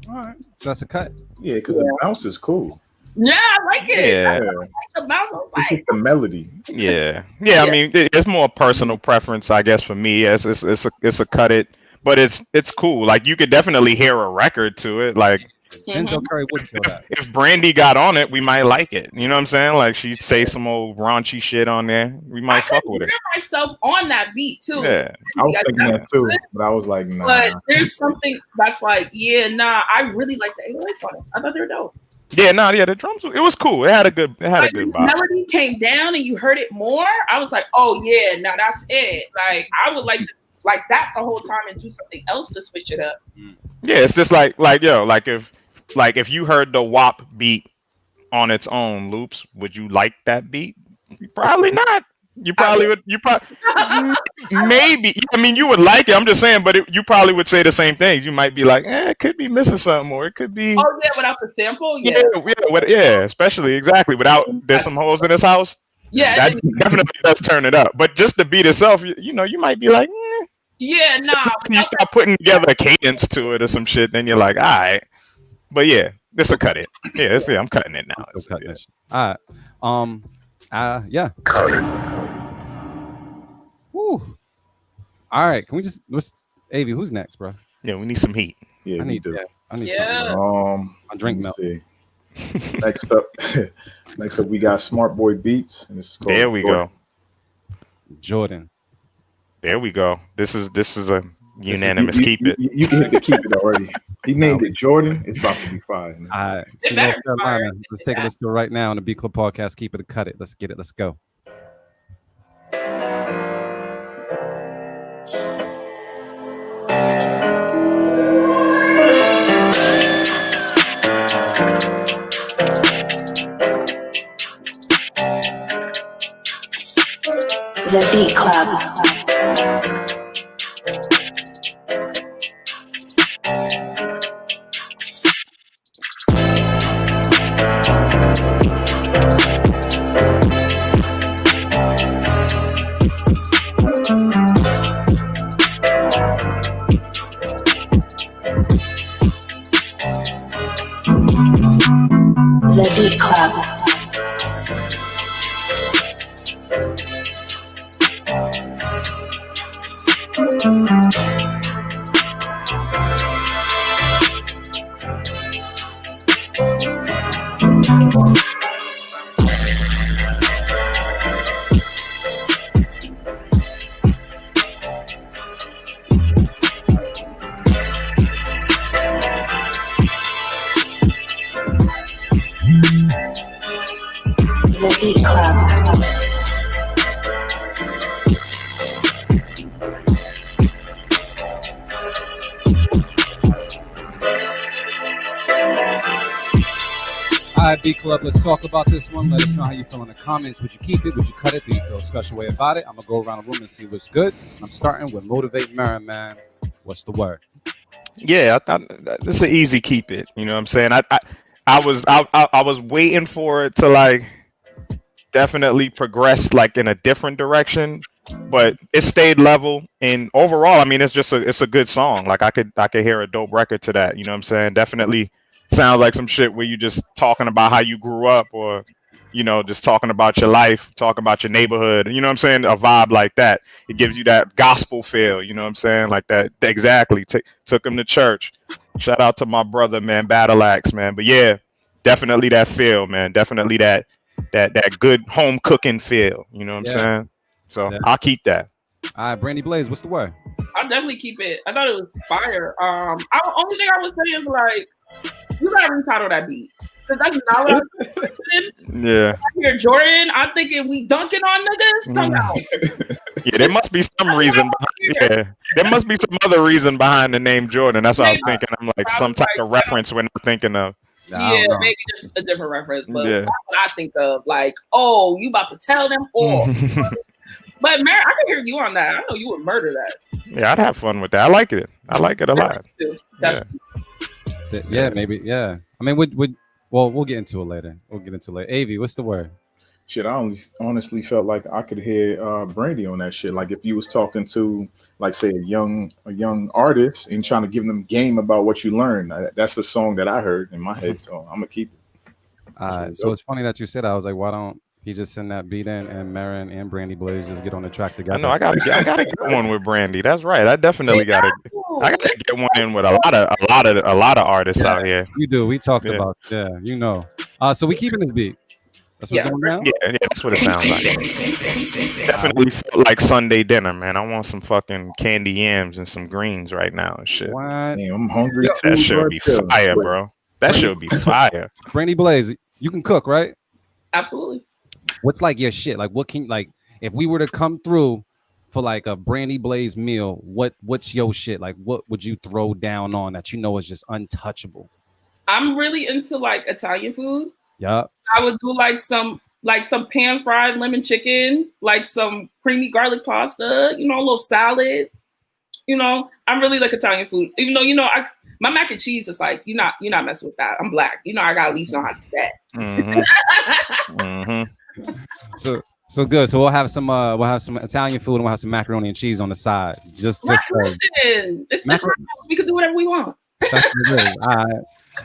All right. So that's a cut. Yeah, because the bounce is cool. Yeah, I like it. Yeah. I like the bounce. It's just the melody. Yeah. I mean, it's more personal preference, I guess, for me. It's a cut it. But it's cool. Like you could definitely hear a record to it. Like Denzel Curry would feel that. If Brandie got on it, we might like it. You know what I'm saying? Like she'd say some old raunchy shit on there. We might fuck with it. I myself on that beat too. Yeah, I was thinking that too, but I was like, nah. But there's something that's like, yeah, nah. I really like the 808s on it. I thought they were dope. Yeah, the drums. It was cool. It had a good vibe. Melody came down and you heard it more. I was like, oh yeah, now that's it. Like I would like that the whole time and do something else to switch it up. Yeah, it's just like if you heard the WAP beat on its own loops, would you like that beat? Probably not. You probably would. Maybe. I mean, you would like it. I'm just saying, but you probably would say the same thing. You might be like, it could be missing something, or it could be. Oh yeah, without the sample. Yeah. Yeah. Especially exactly without there's some holes in this house. Yeah, that definitely does turn it up. But just the beat itself, you might be like, yeah, nah. You start putting together a cadence to it or some shit, then you're like, all right. But yeah, this will cut it. Yeah, I'm cutting it now. All right. Yeah. Cut it. Woo. All right. Can we let's Avy, who's next, bro? Yeah, we need some heat. Yeah, I need something. I drink milk. Next up, we got Smart Boy Beats, and this is called There we go. Jordan. There we go. This is a unanimous keep it. You can hit the keep it already. He named it Jordan. It's about to be fire. All right. North Carolina. Let's take a listen to it right now on the B Club Podcast. Keep it or cut it. Let's get it. Let's go. The Beat Club. The Beat Club. The Beat Club. All right, B Club, let's talk about this one. Let us know how you feel in the comments. Would you keep it? Would you cut it? Do you feel a special way about it? I'm going to go around the room and see what's good. I'm starting with Motivate Merriman. What's the word? Yeah, I thought this is an easy keep it. You know what I'm saying? I was waiting for it to like definitely progress like in a different direction, but it stayed level. And overall, I mean, it's a good song. Like I could hear a dope record to that. You know what I'm saying? Definitely sounds like some shit where you just talking about how you grew up, or just talking about your life, talking about your neighborhood. You know what I'm saying? A vibe like that. It gives you that gospel feel. You know what I'm saying? Like that. Exactly. Took him to church. Shout out to my brother, man, Battle Axe, man. But yeah, definitely that feel, man. Definitely that good home cooking feel. You know what I'm saying? So I'll keep that. All right, Brandie Blaze, what's the word? I'll definitely keep it. I thought it was fire. Only thing I would say is like, you gotta retitle that beat. Because that's not what I'm thinking. Yeah. I hear Jordan, I'm thinking we dunking on niggas. Tongue out. Yeah, there must be some reason. There must be some other reason behind the name Jordan. That's what I was thinking. I'm like some type of reference we're not thinking of. Yeah, maybe just a different reference, but that's what I think of. Like, oh, you about to tell them all. But Mary, I can hear you on that. I know you would murder that. Yeah, I'd have fun with that. I like it. I like it a lot. Yeah, maybe. Yeah. I mean, we'll get into it later. Avi, what's the word? Shit, I honestly felt like I could hear Brandie on that shit. Like if you was talking to, like, say, a young artist and trying to give them game about what you learned. That's the song that I heard in my head. So I'm gonna keep it. So it's funny that you said that. I was like, why don't he just send that beat in and Marin and Brandie Blaze just get on the track together? I know I gotta get one with Brandie. That's right. I definitely gotta get one in with a lot of artists out here. You do. We talked about So we keeping this beat. That's what's going down? Yeah, that's what it sounds like. Definitely feel like Sunday dinner, man. I want some fucking candy yams and some greens right now and shit. What? Damn, I'm hungry. That should be fire, bro. That should be fire. Brandie Blaze, you can cook, right? Absolutely. What's like your shit? Like, what can if we were to come through for like a Brandie Blaze meal, what's your shit? Like, what would you throw down on that is just untouchable? I'm really into like Italian food. Yeah. I would do like some pan fried lemon chicken, like some creamy garlic pasta, a little salad. I'm really like Italian food. Even though, my mac and cheese is like, you're not messing with that. I'm black. I gotta at least know how to do that. Mm-hmm. So good. So we'll have some Italian food and we'll have some macaroni and cheese on the side. Listen, it's we can do whatever we want. That's good.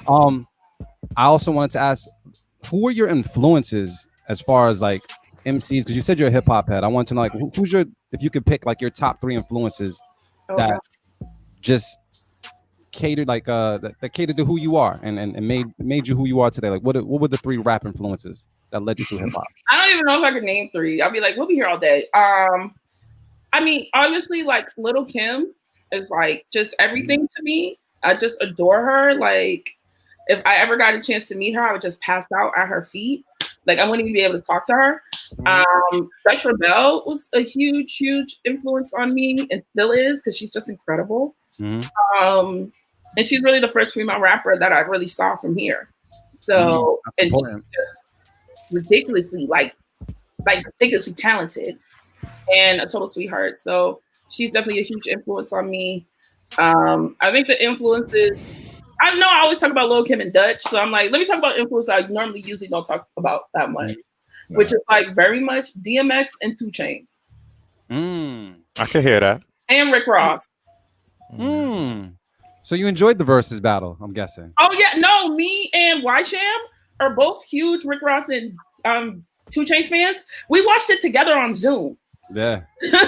All right. I also wanted to ask, who are your influences as far as like MCs? Because you said you're a hip hop head. I want to know like who's your, if you could pick like your top 3 influences that just catered like that catered to who you are and made you who you are today. Like what were the 3 rap influences that led you to hip hop? I don't even know if I could name 3. I'll be like, we'll be here all day. I mean, obviously, like Little Kim is like just everything to me. I just adore her. Like, if I ever got a chance to meet her, I would just pass out at her feet. Like, I wouldn't even be able to talk to her. Sex Rebel was a huge, huge influence on me and still is because she's just incredible. And she's really the first female rapper that I really saw from here. So, and she's just ridiculously, like ridiculously talented and a total sweetheart. So she's definitely a huge influence on me. I think the influences, I know I always talk about Lil Kim and Dutch, so I'm like, let me talk about influence I normally usually don't talk about that much, which is like very much DMX and 2 Chainz. I can hear that. And Rick Ross. So you enjoyed the versus battle, I'm guessing. Oh yeah, no, me and Y-Sham are both huge Rick Ross and 2 Chainz fans. We watched it together on Zoom. Yeah. And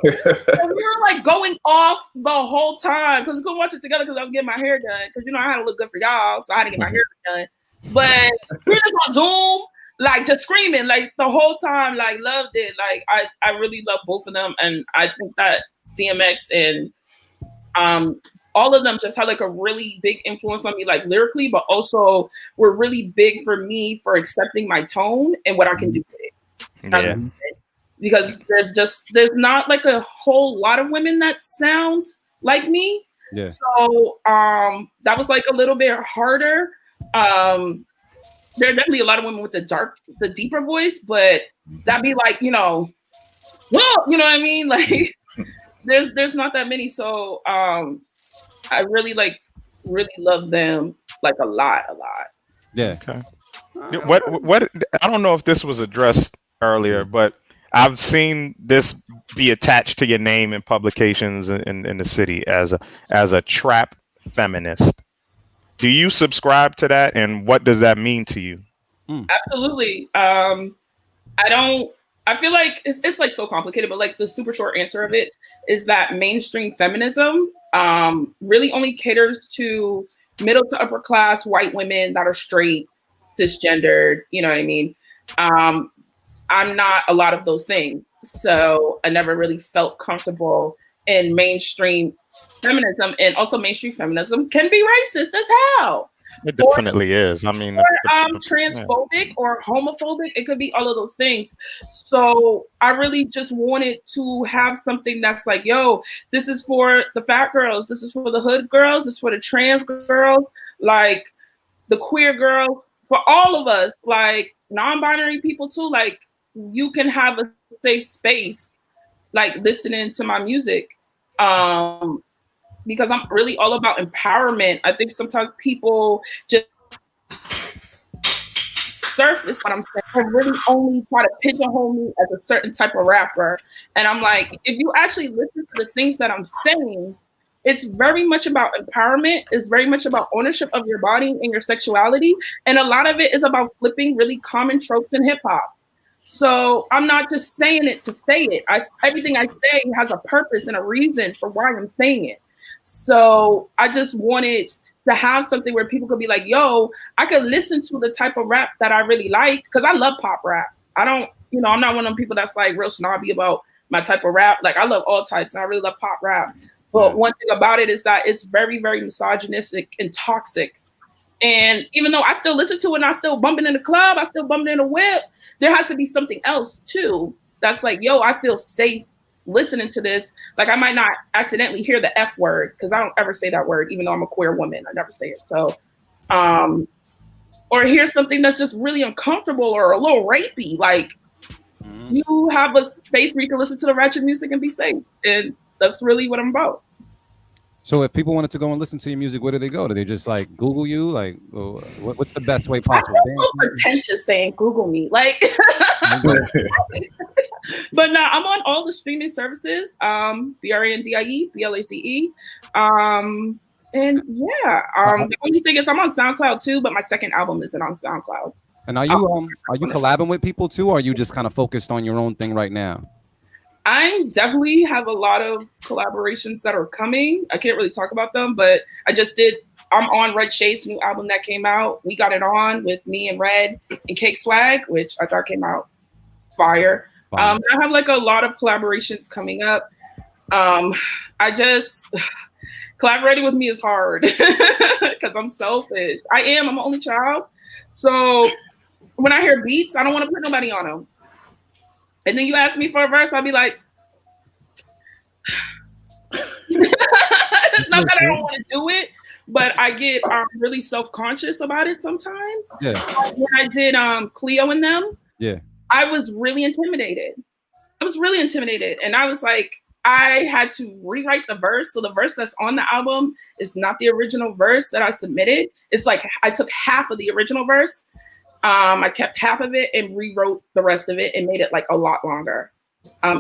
we were like going off the whole time because we couldn't watch it together because I was getting my hair done. Because I had to look good for y'all, so I had to get my hair done. But we were just on Zoom, like just screaming like the whole time, like loved it. Like I really love both of them, and I think that DMX and all of them just had like a really big influence on me, like lyrically, but also were really big for me for accepting my tone and what I can do with it. Yeah. Because there's not like a whole lot of women that sound like me. Yeah. So that was like a little bit harder. There are definitely a lot of women with the deeper voice, but that'd be like, well, you know what I mean? Like there's not that many. So I really love them like a lot. Yeah. Okay. What I don't know if this was addressed earlier, but I've seen this be attached to your name in publications in the city as a trap feminist. Do you subscribe to that, and what does that mean to you? Absolutely. I feel like it's like so complicated, but like the super short answer of it is that mainstream feminism really only caters to middle to upper class white women that are straight, cisgendered, you know what I mean? I'm not a lot of those things. So I never really felt comfortable in mainstream feminism, and also mainstream feminism can be racist as hell. It definitely is. I mean, Transphobic or homophobic. It could be all of those things. So I really just wanted to have something that's like, yo, this is for the fat girls. This is for the hood girls. This is for the trans girls, like the queer girls, for all of us, like non-binary people too. Like you can have a safe space, like listening to my music. Because I'm really all about empowerment. I think sometimes people just surface what I'm saying. I really only try to pigeonhole me as a certain type of rapper. And I'm like, if you actually listen to the things that I'm saying, it's very much about empowerment. It's very much about ownership of your body and your sexuality. And a lot of it is about flipping really common tropes in hip hop. So I'm not just saying it to say it. Everything I say has a purpose and a reason for why I'm saying it. So I just wanted to have something where people could be like, yo, I could listen to the type of rap that I really like, because I love pop rap. I don't, I'm not one of them people that's like real snobby about my type of rap. Like I love all types and I really love pop rap. But one thing about it is that it's very, very misogynistic and toxic. And even though I still listen to it and I still bump it in the club, I still bump it in the whip, there has to be something else too that's like, yo, I feel safe listening to this. Like I might not accidentally hear the F word, because I don't ever say that word, even though I'm a queer woman. I never say it. So or hear something that's just really uncomfortable or a little rapey. Like you have a space where you can listen to the ratchet music and be safe. And that's really what I'm about. So if people wanted to go and listen to your music, where do they go? Do they just like Google you? Like, what's the best way possible? I'm so pretentious saying Google me. Like, but no, I'm on all the streaming services. Brandie Blaze. And yeah, the only thing is I'm on SoundCloud too, but my second album isn't on SoundCloud. And are you collabing with people too, or are you just kind of focused on your own thing right now? I definitely have a lot of collaborations that are coming. I can't really talk about them, but I'm on Red Shade's new album that came out. We got it on with me and Red and Cake Swag, which I thought came out fire. I have like a lot of collaborations coming up. Collaborating with me is hard because I'm selfish. I'm an only child. So when I hear beats, I don't want to put nobody on them. And then you ask me for a verse, I'll be like, not that I don't want to do it, but I get really self-conscious about it sometimes. Yeah. When I did Cleo and them, yeah, I was really intimidated. And I was like, I had to rewrite the verse. So the verse that's on the album is not the original verse that I submitted. It's like I took half of the original verse. I kept half of it and rewrote the rest of it and made it like a lot longer.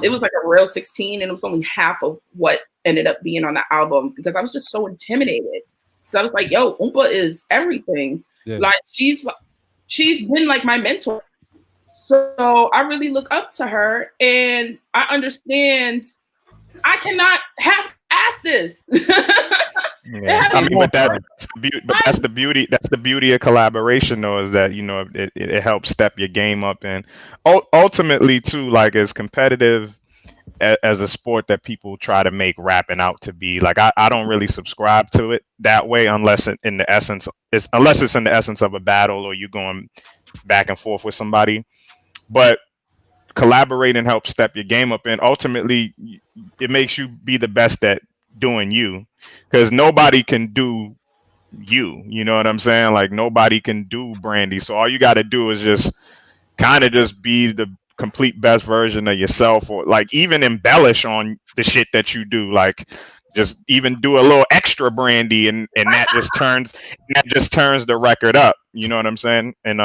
It was like a real 16 and it was only half of what ended up being on the album because I was just so intimidated. So I was like, yo, Oompa is everything. Yeah. Like she's been like my mentor. So I really look up to her and I understand I cannot half-ass this. Yeah. I mean, but that's the beauty. That's the beauty of collaboration, though, is that it helps step your game up, and ultimately, too, like as competitive as a sport that people try to make rapping out to be. Like I don't really subscribe to it that way, unless it's in the essence of a battle or you going back and forth with somebody. But collaborating helps step your game up, and ultimately, it makes you be the best at doing you, because nobody can do you know what I'm saying? Like nobody can do Brandie, so all you got to do is just kind of just be the complete best version of yourself, or like even embellish on the shit that you do. Like just even do a little extra Brandie, and that just turns the record up. You know what I'm saying? And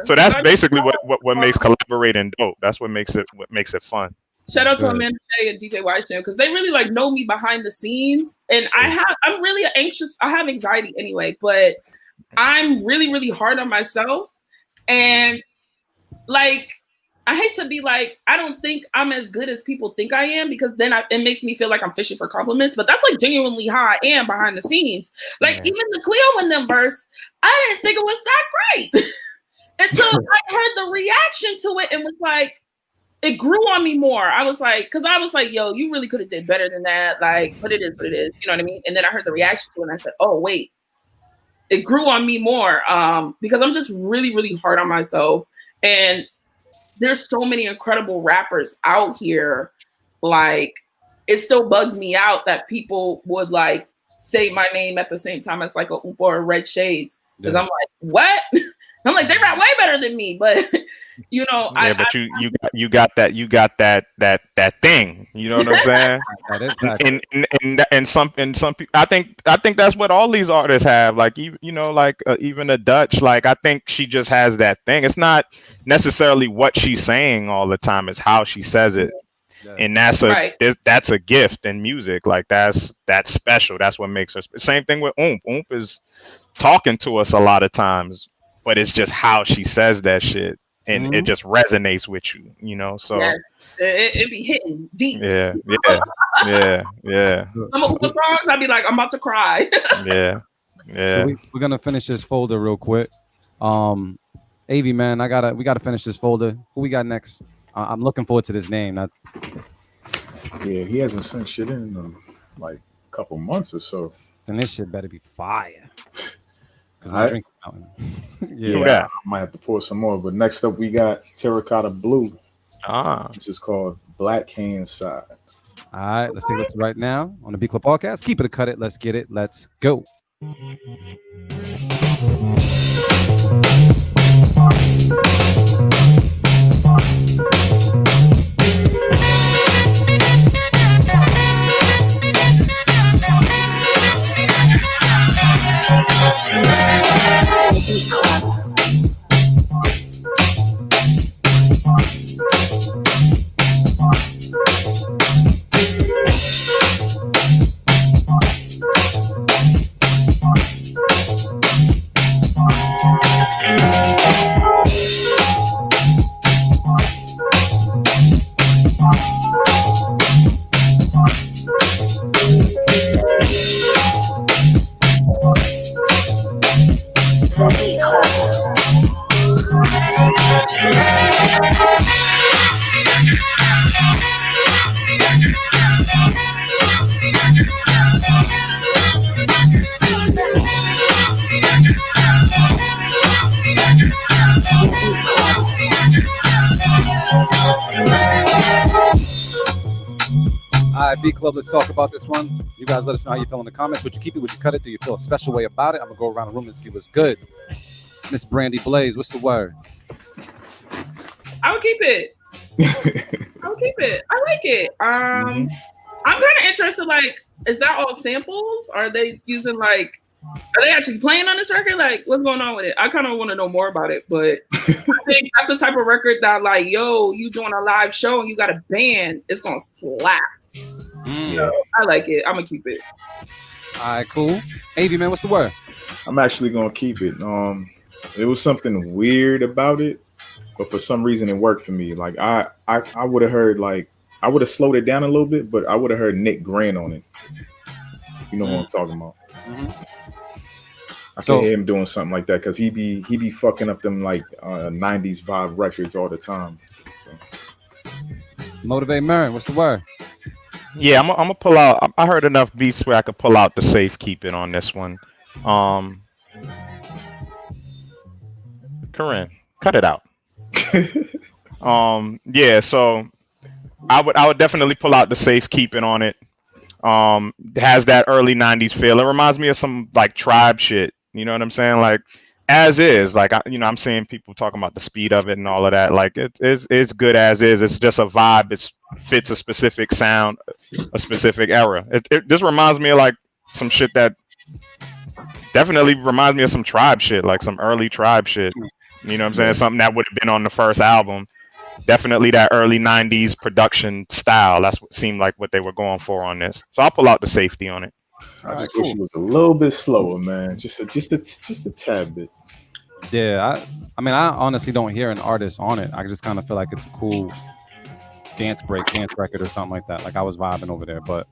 so that's basically what makes collaborating dope. That's what makes it fun. Shout out to Amanda Shea and DJ Wise because they really like know me behind the scenes, and I'm really anxious. I have anxiety anyway, but I'm really, really hard on myself, and like. I hate to be like, I don't think I'm as good as people think I am, because then it makes me feel like I'm fishing for compliments. But that's like genuinely how I am behind the scenes. Like even the Cleo in them verse, I didn't think it was that great until I heard the reaction to it and was like, it grew on me more. I was like, yo, you really could have did better than that. Like, but it is what it is. You know what I mean? And then I heard the reaction to it and I said, oh, wait, it grew on me more because I'm just really, really hard on myself. And there's so many incredible rappers out here. Like, it still bugs me out that people would like say my name at the same time as like a Oompa or Red Shades. Because I'm like, what? I'm like, they rap way better than me, but you know, but you got that thing. You know what I'm saying? and some people, I think that's what all these artists have. Like even a Dutch. Like I think she just has that thing. It's not necessarily what she's saying all the time; it's how she says it. Yeah. And that's a gift in music. Like that's special. That's what makes her. Same thing with Oomp. Oomp is talking to us a lot of times, but it's just how she says that shit. And it just resonates with you, you know. So yes. it be hitting deep. Yeah. Some of the songs, I'd be like, I'm about to cry. yeah. So we're gonna finish this folder real quick. AV man, we gotta finish this folder. Who we got next? I'm looking forward to this name. Yeah, he hasn't sent shit in like a couple months or so. Then this shit better be fire. Because my drink is melting. Yeah, I might have to pour some more. But next up, we got Terracotta Blue. This is called Black Hand Side. All right, let's take this right now on the B Club Podcast. Keep it or cut it. Let's get it. Let's go. B Club, let's talk about this one. You guys let us know how you feel in the comments. Would you keep it? Would you cut it? Do you feel a special way about it? I'm gonna go around the room and see what's good. Miss Brandie Blaze, what's the word? I would keep it. I like it. I'm kind of interested. Like, is that all samples? Are they using are they actually playing on this record? Like, what's going on with it? I kind of want to know more about it. But I think that's the type of record that, like, yo, you doing a live show and you got a band, it's gonna slap. So I like it. I'm gonna keep it. All right, cool. AV man, what's the word? I'm actually gonna keep it. It was something weird about it, but for some reason it worked for me. Like I would have heard I would have slowed it down a little bit, but I would have heard Nick Grant on it. You know what I'm talking about? I can't hear him doing something like that because he be fucking up them 90s vibe records all the time. So. Motivate Marin, what's the word? Yeah, I'm gonna pull out. I heard enough beats where I could pull out the safekeeping on this one. Corinne, cut it out. Yeah, so I would definitely pull out the safekeeping on it. It has that early 90s feel. It reminds me of some Tribe shit. You know what I'm saying? Like as is. Like I'm seeing people talking about the speed of it and all of that. Like it's good as is. It's just a vibe. It fits a specific sound, a specific era. This reminds me of like some shit that definitely reminds me of some Tribe shit, like some early Tribe shit. You know what I'm saying? Something that would have been on the first album. Definitely that early '90s production style. That's what seemed like what they were going for on this. So I'll pull out the safety on it. I just wish it was a little bit slower, man. Just a tad bit. Yeah, I mean, I honestly don't hear an artist on it. I just kind of feel like it's a cool dance record or something like that. Like I was vibing over there, but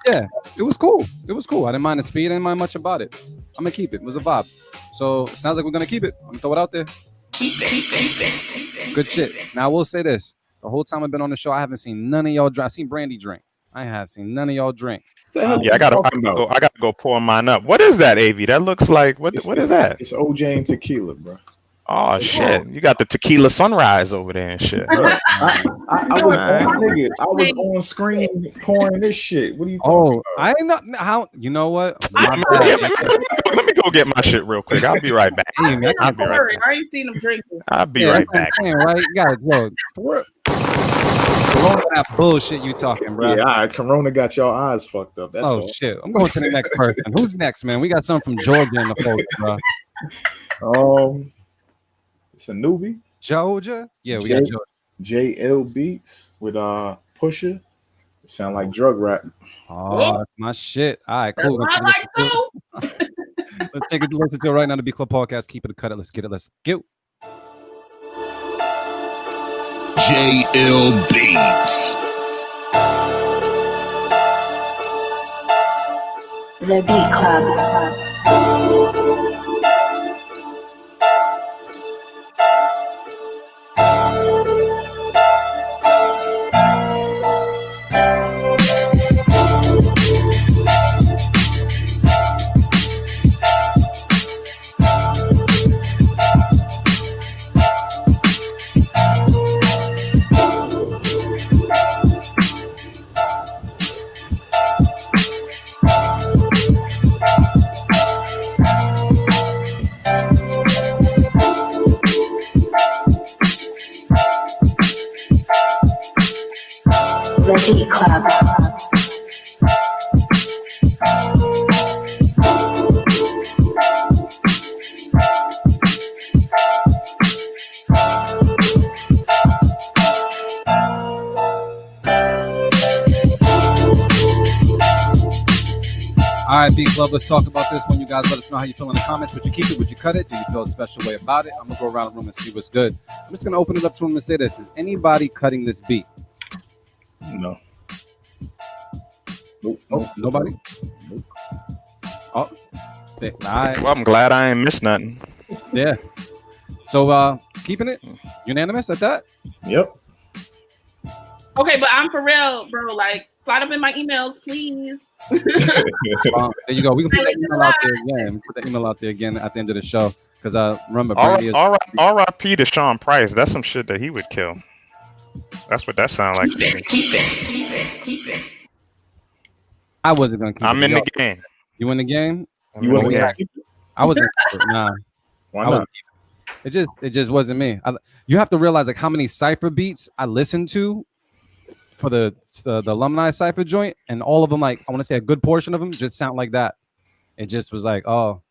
yeah, it was cool. It was cool. I didn't mind the speed. I didn't mind much about it. I'm gonna keep it. It was a vibe. So it sounds like we're gonna keep it. I'm gonna throw it out there. Keep it. Good shit. Now I will say this: the whole time I've been on the show, I haven't seen none of y'all drink. I've seen Brandie drink. I have seen none of y'all drink. Yeah, I gotta go pour mine up. What is that, AV? That looks like what is that? It's OJ and tequila, bro. Oh shit! You got the tequila sunrise over there and shit. I was on screen pouring this shit. What are you talking about? I ain't know how. You know what? Let me go get my shit real quick. I'll be right back. I'll be right back. I ain't seen him drinking. I'll be right back. Right? You gotta go. Corona, that bullshit you talking, bro. Yeah, all right. Corona got y'all eyes fucked up. That's all. Shit. I'm going to the next person. Who's next, man? We got something from Georgia in the folks, bro. It's a newbie. Georgia? Yeah, we got Georgia. JL Beats with Pusha. It sound like drug rap. Oh, that's my shit. All right, cool. Let's take a listen to it right now. The B Club Podcast. Keep it, cut it. Let's get it. Let's go. JL Beats. The Beat Club. The Beat Club. All right, B Club, let's talk about this. When you guys let us know how you feel in the comments. Would you keep it? Would you cut it? Do you feel a special way about it? I'm going to go around the room and see what's good. I'm just going to open it up to him and say this. Is anybody cutting this beat? No. Nope. Nobody? Nope. Oh. All right. Well, I'm glad I ain't missed nothing. Yeah. So, keeping it? Unanimous at that? Yep. Okay, but I'm for real, bro. Like, slide up in my emails, please. There you go. We can put that email out there again. Put that email out there again at the end of the show. Because remember, R.I.P. to Sean Price. That's some shit that he would kill. That's what that sounds like to me. Keep it. I wasn't gonna keep I'm in the game. You in the game? You wasn't gonna keep it? I wasn't. Nah. Why not? It just wasn't me. You have to realize like how many cipher beats I listened to for the alumni cipher joint, and all of them, like I want to say a good portion of them, just sound like that. It just was like, oh,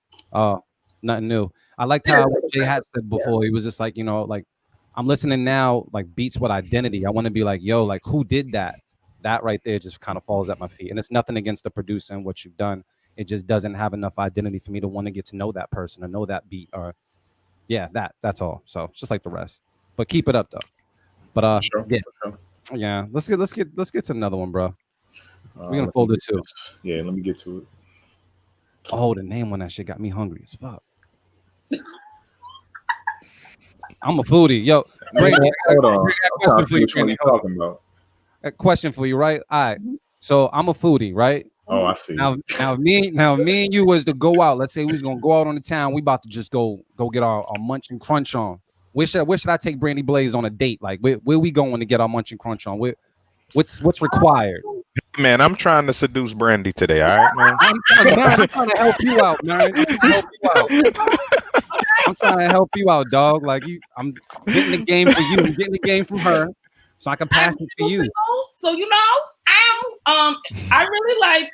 nothing new. I liked how Jay had said before. He was just like, like I'm listening now, like beats with identity. I want to be like, yo, like who did that? That right there just kind of falls at my feet. And it's nothing against the producer and what you've done. It just doesn't have enough identity for me to want to get to know that person or know that beat or that's all. So it's just like the rest. But keep it up though. But Sure. Yeah. Let's get to another one, bro. We're gonna fold it too. Yeah, let me get to it. Oh, the name on that shit got me hungry as fuck. I'm a foodie. Yo, Brandie, Hold on. question for you, Brandie. Talking about. A question for you, right? All right. So I'm a foodie, right? Oh, I see. Now me and you was to go out. Let's say we was gonna go out on the town. We about to just go get our munch and crunch on. Where should I take Brandie Blaze on a date? Like where we going to get our munch and crunch on? What's required? Man, I'm trying to seduce Brandie today. All right, man. I'm trying to help you out, man. I'm trying to help you out, dog. Like I'm getting the game for you. I'm getting the game from her, so I can pass it to you. Single, so I really like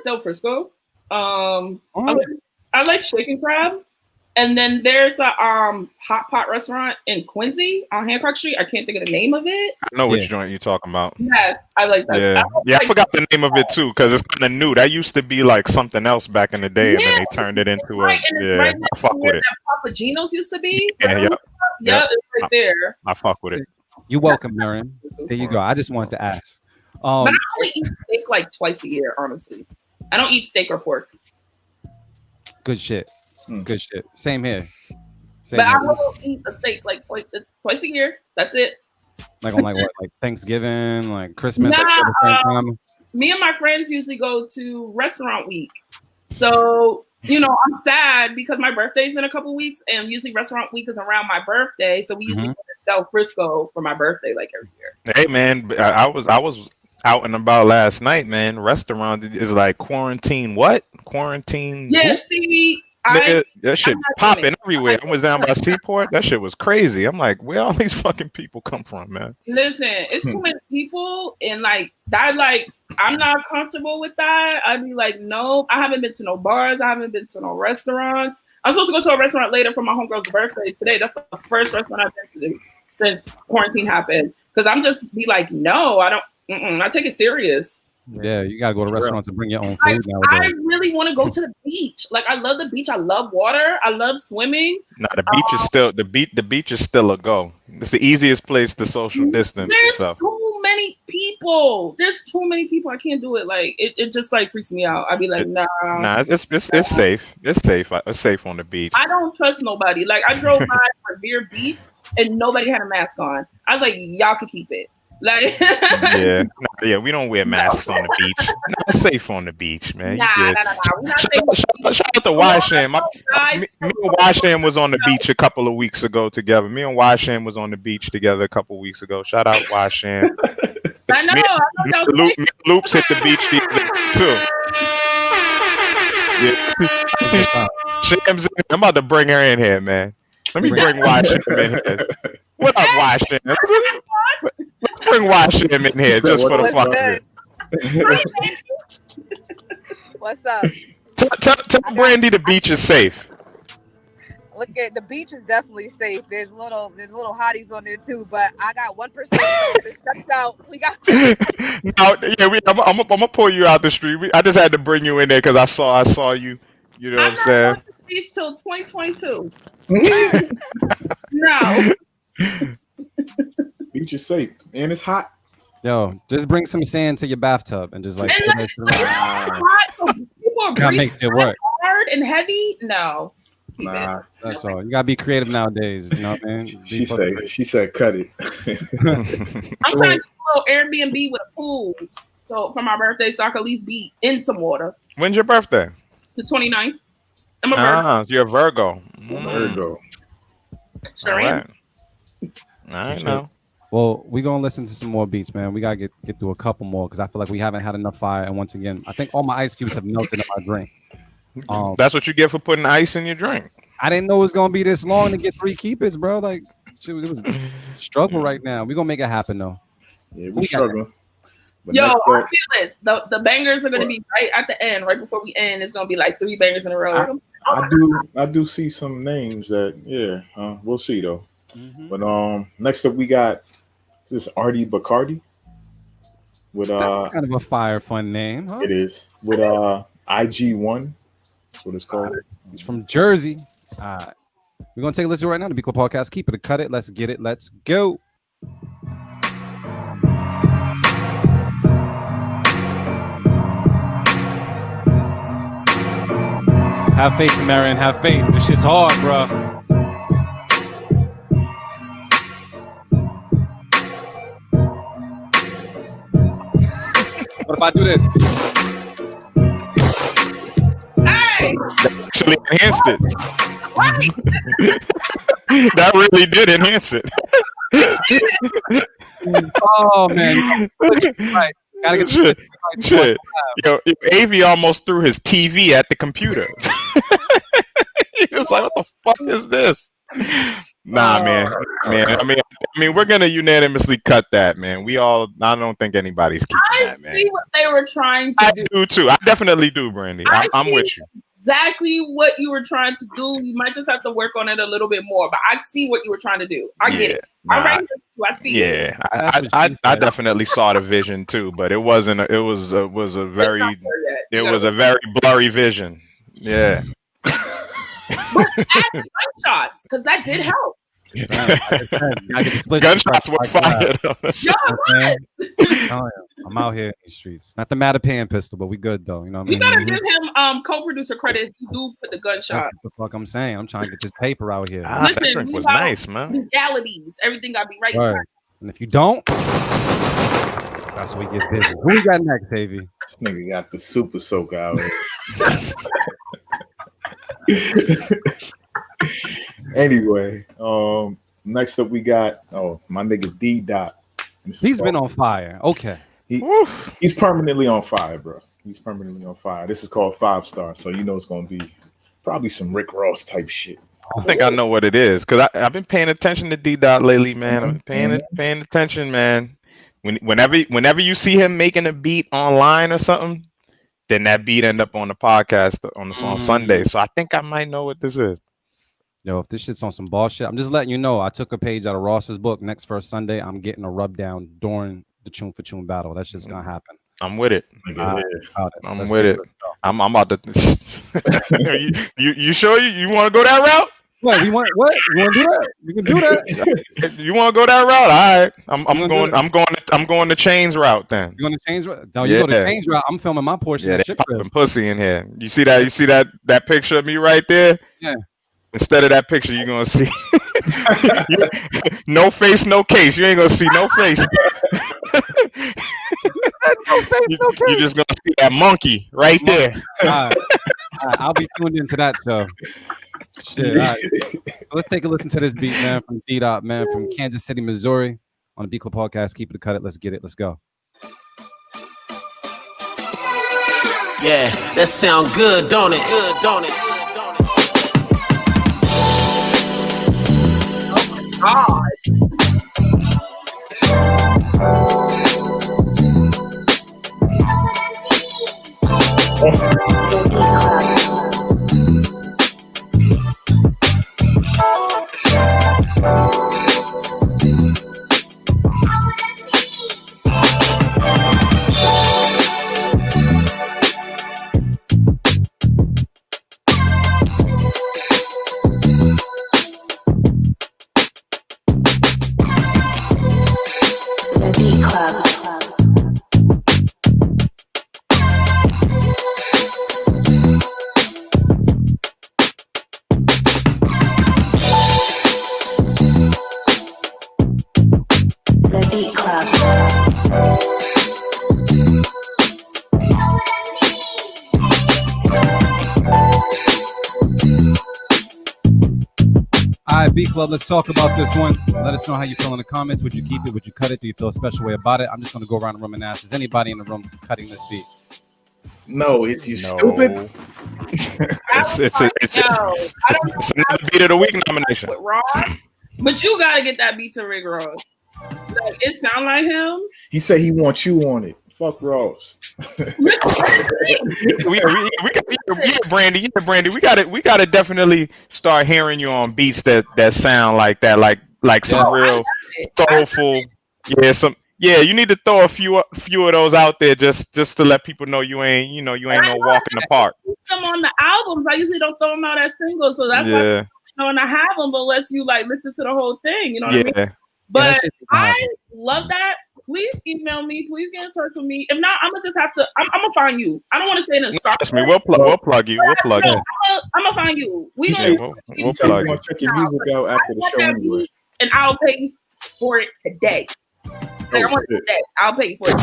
Del Frisco. I like Shaking Crab. And then there's a hot pot restaurant in Quincy on Hancock Street. I can't think of the name of it. I know which joint you're talking about. Yes, I like that. I forgot the name of it too because it's kind of new. That used to be like something else back in the day, and then they turned it into I fuck with it. Papa Gino's used to be. Yeah, it's right there. I fuck with it. You're welcome, Marion. There you go. I just wanted to ask. But I only eat steak like twice a year, honestly. I don't eat steak or pork. Good shit. Good shit. Same here. I will eat a steak like twice a year. That's it. Like on like Thanksgiving, like Christmas. Me and my friends usually go to restaurant week. So I'm sad because my birthday's in a couple weeks, and usually restaurant week is around my birthday. So we usually go to Del Frisco for my birthday, like every year. Hey man, I was out and about last night, man. Restaurant is like quarantine. What? Quarantine? Yeah, see. Nigga, that shit popping everywhere. I was down by Seaport. That shit was crazy. I'm like, where all these fucking people come from, man? Listen, it's too many people, and like that. Like, I'm not comfortable with that. I'd be like, no, I haven't been to no bars. I haven't been to no restaurants. I'm supposed to go to a restaurant later for my homegirl's birthday today. That's the first restaurant I've been to since quarantine happened. Because I'm just be like, no, I don't. I take it serious. Yeah, you gotta go to restaurants and bring your own food nowadays. I really want to go to the beach. Like, I love the beach. I love water. I love swimming. No, the beach is still the beach is still a go. It's the easiest place to social distance. There's too many people. I can't do it. Like it just like freaks me out. I'd be like, nah. Nah, it's safe. It's safe. It's safe on the beach. I don't trust nobody. Like, I drove by Revere Beach and nobody had a mask on. I was like, y'all could keep it. Like yeah, we don't wear masks on the beach. Not safe on the beach, man. Nah. Shout out to Washam. Me and Washam was on the beach a couple of weeks ago together. Me and Washam was on the beach together a couple of weeks ago. Shout out Washam. I know. Loops hit the beach too. Yeah. Shams, I'm about to bring her in here, man. Let me bring Washam in here. What up, Washam? Let's bring Washam in here just for the fuck of it. What's up? Tell Brandie the beach is safe. Look at the beach is definitely safe. There's little hotties on there too, but I got 1%. That's out. We got. I'm gonna pull you out the street. I just had to bring you in there because I saw you. You know what I'm saying? Not going to the beach till 2022. No. Beach is safe and it's hot. Yo, just bring some sand to your bathtub and just like. And hot, so people are breathing hard and heavy. No. Nah, that's all. You gotta be creative nowadays. You know what I mean? She said, cut it. I'm trying to do a little Airbnb with a pool, so for my birthday, so I can at least be in some water. When's your birthday? The 29th. I'm a Virgo. You're a Virgo. Virgo. Sure am. All right now. Well, we're gonna listen to some more beats, man. We gotta get through a couple more because I feel like we haven't had enough fire. And once again, I think all my ice cubes have melted in my drink. That's what you get for putting ice in your drink. I didn't know it was gonna be this long to get 3 keepers, bro. Like it was a struggle right now. We're gonna make it happen though. Yeah, we're struggling. Yo, I feel it. The bangers are gonna be right at the end, right before we end. It's gonna be like 3 bangers in a row. I do see some names that we'll see though. Mm-hmm. But next up we got this Artie Bacardi with That's kind of a fire fun name, huh? It is with IG1. That's what it's called. It's from Jersey. We're gonna take a listen right now to Be Club Podcast. Keep it or cut it. Let's get it. Let's go. Have faith, Marion. Have faith. This shit's hard, bro. What if I do this? Hey! That actually enhanced it. That really did enhance it. Oh man, right. Gotta get Shit. the Shit. Yo, Avi almost threw his TV at the computer. He was like, "What the fuck is this?" Nah, man. I mean, we're gonna unanimously cut that, man. I don't think anybody's keeping that, man. I see what they were trying to do. I do too. I definitely do, Brandie. I'm with you. Exactly what you were trying to do. You might just have to work on it a little bit more, but I see what you were trying to do. I get it. I see. Yeah, I definitely saw the vision too, but it wasn't. It was a very blurry vision. Yeah. But add gunshots, because that did help. Gunshots were fired. I'm out here in these streets. It's not the Mattapan pistol, but we good though. You know what I mean? You gotta give him co-producer credit. You do put the gunshot. That's what the fuck I'm saying. I'm trying to get this paper out here. Listen, that drink was nice, man. Legalities. Everything gotta be right. And if you don't, that's when we get busy. Who we got next, Tavy? This nigga got the super soaker out here. Anyway, next up we got my nigga D Dot. He's been on fire. Okay. He's permanently on fire, bro. He's permanently on fire. This is called 5 Star, so you know it's gonna be probably some Rick Ross type shit. I think I know what it is because I've been paying attention to D Dot lately, man. I've been paying attention, man. Whenever you see him making a beat online or something, then that beat end up on the podcast on Sunday. So I think I might know what this is. Yo, if this shit's on some bullshit, I'm just letting you know. I took a page out of Ross's book. Next first Sunday, I'm getting a rub down during the Tune for Tune battle. That's just gonna happen. I'm with it. I'm with it. I'm about to. you sure you want to go that route? What? You want what? You want to do that? You can do that. You want to go that route? All right. I'm going the Chains route then. You going to Chains route? No, you go to Chains route. I'm filming my portion. Yeah, they popping pussy in here. You see that picture of me right there? Yeah. Instead of that picture, you're gonna see no face, no case. You ain't gonna see no face. You're just gonna see that monkey right there. All right. I'll be tuned into that show. Shit. All right. So let's take a listen to this beat, man, from D-Dot, man, from Kansas City, Missouri, on the B Club podcast. Keep it, cut it. Let's get it. Let's go. Yeah, that sound good, don't it? Good, don't it? God. All right, B Club, let's talk about this one. Let us know how you feel in the comments. Would you keep it? Would you cut it? Do you feel a special way about it? I'm just going to go around the room and ask, is anybody in the room cutting this beat? No, it's you stupid. It's another beat of the week nomination. But you got to get that beat to Rick Ross. Like, it sound like him. He said he wants you on it. Fuck Ross. Brandie. We gotta definitely start hearing you on beats that sound like that, like some real soulful. Yeah, you need to throw a few of those out there just to let people know you ain't no walk in the park. Them on the albums. I usually don't throw them out as singles, so that's why when I have them, unless you like listen to the whole thing, you know what I mean? But I love that. Please email me. Please get in touch with me. If not, I'm gonna just have to. I'm gonna find you. I don't want to say it in start. Trust me, we'll plug you. We'll plug you. I'm gonna find you. We'll plug you. Check your music out after the show anyway. And I'll pay you for it today. Like, I want it today. I'll pay you for it.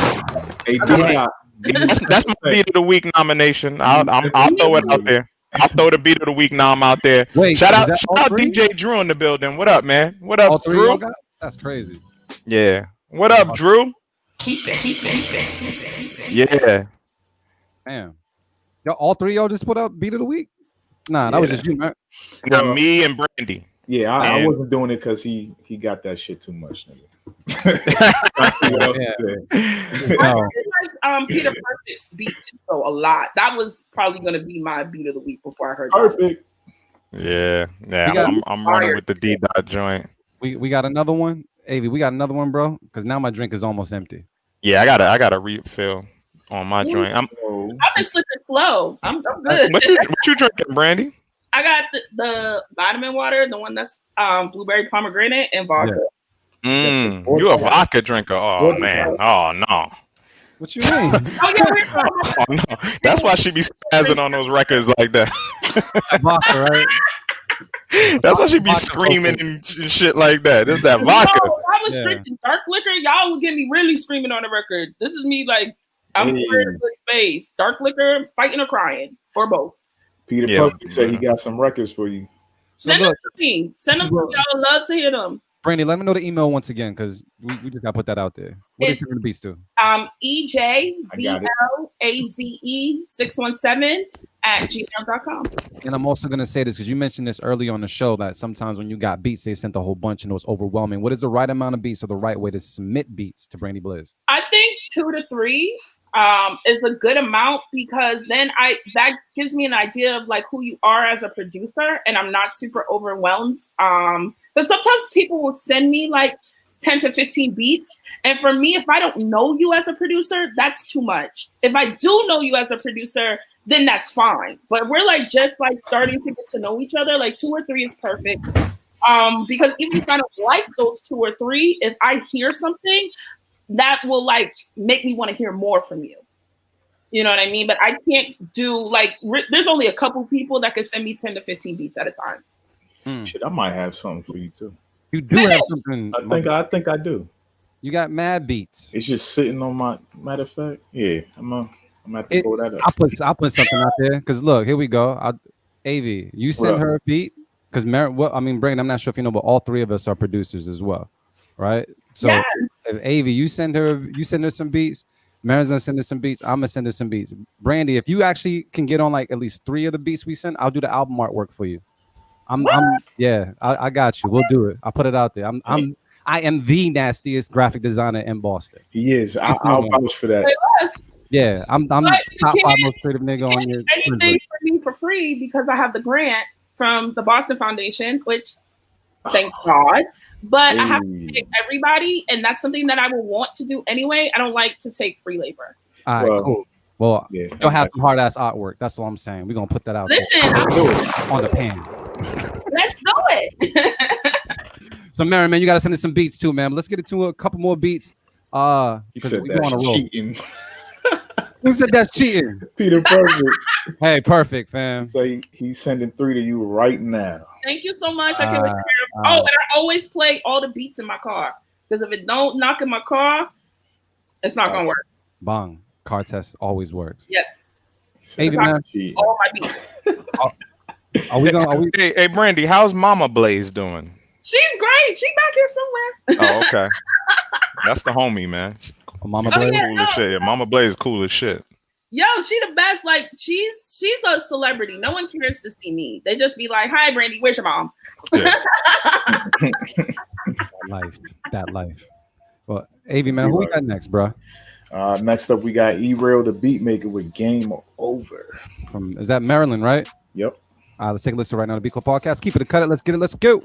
That's my beat of the week nomination. I'll throw it out there. I'll throw the beat of the week nom out there. Wait, shout out DJ Drew in the building. What up, man? What up, Drew? That's crazy. Yeah. What up, Drew? Keep it. Yeah. Damn. Yo, all three of y'all just put up beat of the week? Nah, that was just you, man. Now me and Brandie. Yeah, I And- wasn't doing it because he got that shit too much, nigga. I like Peter Perfect's beat too, though, a lot. That was probably going to be my beat of the week before I heard Perfect. Yeah. I'm running with the D dot joint. We got another one. Avi, we got another one, bro. Because now my drink is almost empty. Yeah, I got a refill on my joint. I've been slipping slow. I'm good. What you drinking, Brandie? I got the vitamin water, the one that's blueberry pomegranate and vodka. You a vodka drinker? Oh man. Oh no. What you mean? Oh no. That's why she be spazzing on those records like that. Vodka, right? That's why she be screaming and shit like that. It's that vodka. No, I was drinking dark liquor. Y'all would get me really screaming on the record. This is me like I'm in a good space. Dark liquor, fighting or crying, or both. Peter Perfect said he got some records for you. Send them to me. Send them to me. I would love to hear them. Brandie, let me know the email once again because we just got to put that out there. What is it going to be, Stu? EJBLAZE617 And I'm also going to say this because you mentioned this earlier on the show that sometimes when you got beats, they sent a whole bunch and it was overwhelming. What is the right amount of beats or the right way to submit beats to Brandie Blaze? I think 2 to 3 is a good amount because then that gives me an idea of like who you are as a producer and I'm not super overwhelmed. But sometimes people will send me like 10 to 15 beats. And for me, if I don't know you as a producer, that's too much. If I do know you as a producer, then that's fine. But we're like just like starting to get to know each other. Like 2 or 3 is perfect. Because even if I don't like those 2 or 3, if I hear something, that will like make me want to hear more from you. You know what I mean? But I can't do like, there's only a couple people that could send me 10 to 15 beats at a time. Shit, I might have something for you too. You do have something. I think I do. You got mad beats. It's just sitting on my. Matter of fact, yeah, I'm gonna have to pull that up. I'll put something out there because look, here we go. Avi, you send her a beat because Brandon, I'm not sure if you know, but all 3 of us are producers as well, right? So if Avi, you send her some beats. Marin's gonna send us some beats. I'm gonna send her some beats. Brandie, if you actually can get on like at least 3 of the beats we send, I'll do the album artwork for you. I got you. We'll do it. I'll put it out there. I am the nastiest graphic designer in Boston. He is. I'll vouch for that. Yeah, I'm top 5 most creative nigga on your anything for me for free because I have the grant from the Boston Foundation, which thank God. But I have to pick everybody, and that's something that I will want to do anyway. I don't like to take free labor. All right, cool. Well, you'll have some hard ass artwork. That's what I'm saying. We're gonna put that out. Listen, on the pan. Let's do it. So, Mary, man, you gotta send us some beats too, man. Let's get into a couple more beats. Because we go on a roll. Cheating. Who said that's cheating? Peter Perfect. Hey, perfect, fam. So he's sending 3 to you right now. Thank you so much. I can and I always play all the beats in my car because if it don't knock in my car, it's not gonna work. Bong. Car test always works. Yes. Hey, man. All my beats. Are we? Hey, Brandie, how's Mama Blaze doing? She's great. She's back here somewhere. Oh, okay. That's the homie, man. Mama Blaze, cool as shit. Yeah, Mama Blaze is cool as shit. Yo, she the best. Like she's a celebrity. No one cares to see me. They just be like, "Hi, Brandie, where's your mom?" Yeah. that life. Well, Avi, man, who we got next, bro? Next up, we got E-Rail, the beat maker, with Game Over. Is that Maryland, right? Yep. Let's take a listen right now to Beat Club Podcast. Keep it a cut it. Let's get it. Let's go.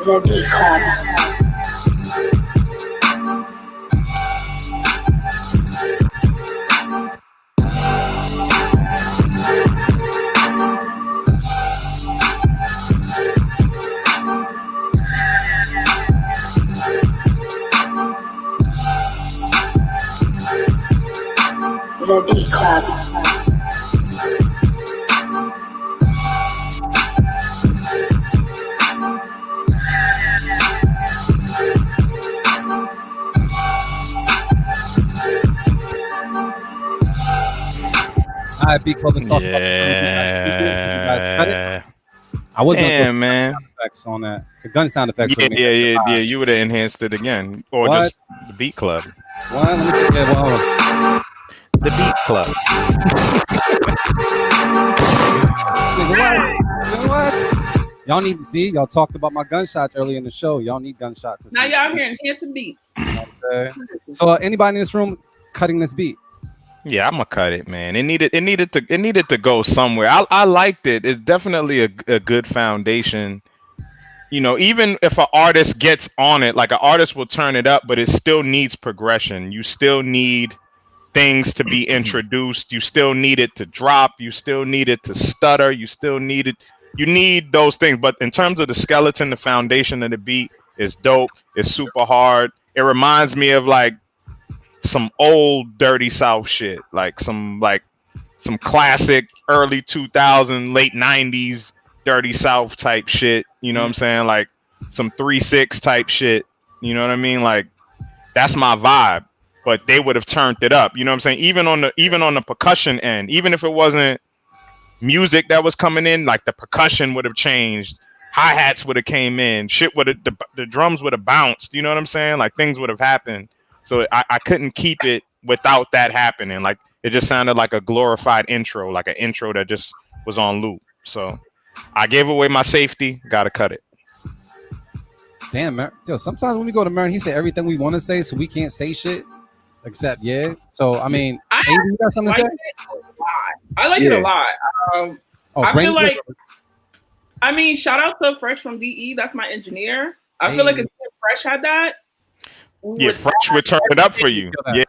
The Beat Club. I beat Club and talk about Yeah. I wasn't Damn, man. sound effects on that. The gun sound effects. Yeah. You would have enhanced it again, or What? just the Beat Club. What? Let me check that. Well, hold on. The Beat Club. What? Y'all need to see. Y'all talked about my gunshots earlier in the show. Y'all need gunshots. Now y'all here enhancing beats. Okay. So anybody in this room cutting this beat? Yeah, I'm gonna cut it, man. It needed to go somewhere. I liked it. It's definitely a good foundation. You know, even if an artist gets on it, like an artist will turn it up, but it still needs progression. You still need things to be introduced. You still need it to drop. You still need it to stutter. You need those things. But in terms of the skeleton, the foundation of the beat is dope. It's super hard. It reminds me of like some old Dirty South shit, like some classic early 2000s, late 90s Dirty South type shit. You know what I'm saying? Like some 3-6 type shit. You know what I mean? Like that's my vibe. But they would have turned it up. You know what I'm saying? Even on the percussion end, even if it wasn't music that was coming in, like the percussion would have changed. Hi-hats would have came in. Shit would have the drums would have bounced. You know what I'm saying? Like things would have happened. So I couldn't keep it without that happening. Like it just sounded like a glorified intro, like an intro that just was on loop. So I gave away my safety. Gotta cut it. Damn, man. Yo, sometimes when we go to Marin, he said everything we want to say, so we can't say shit except yeah. So I mean, you got something to say? I like it a lot. I feel like, I mean, shout out to Fresh from DE. That's my engineer. I feel like if Fresh had that, yeah, Fresh would turn it up for you. Yeah,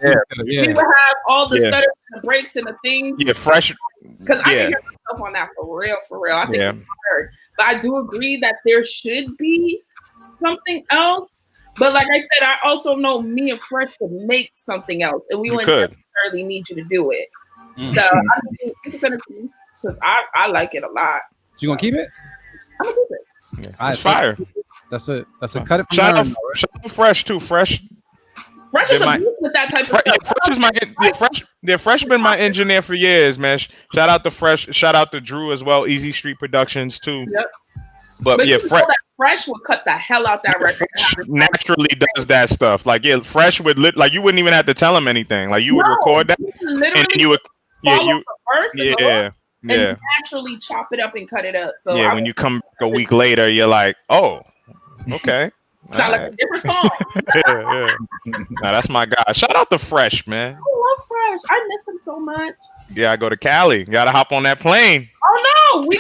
he would have all the stutters and the breaks and the things. Yeah, Fresh. Because I can hear myself on that for real. I think it's hard. But I do agree that there should be something else. But like I said, I also know me and Fresh could make something else, and we wouldn't necessarily need you to do it. So I think it's because I like it a lot. So you gonna keep it? I'm gonna keep it. Yeah. It's fire. That's a cut it. Shout out Fresh too. Fresh is a beast with that type of stuff. Fresh been my engineer for years, man. Shout out to Fresh. Shout out to Drew as well. Easy Street Productions too. Yep. But yeah, Fresh would cut the hell out that record. Naturally does that stuff. Like Fresh would like you wouldn't even have to tell him anything. Like you would record that, and you would and naturally chop it up and cut it up. So when you come back a week later, you're like, oh, okay. Sound like a different song. Nah, that's my guy. Shout out to Fresh, man. I love Fresh. I miss him so much. Yeah, I go to Cali. Gotta hop on that plane. Oh no, we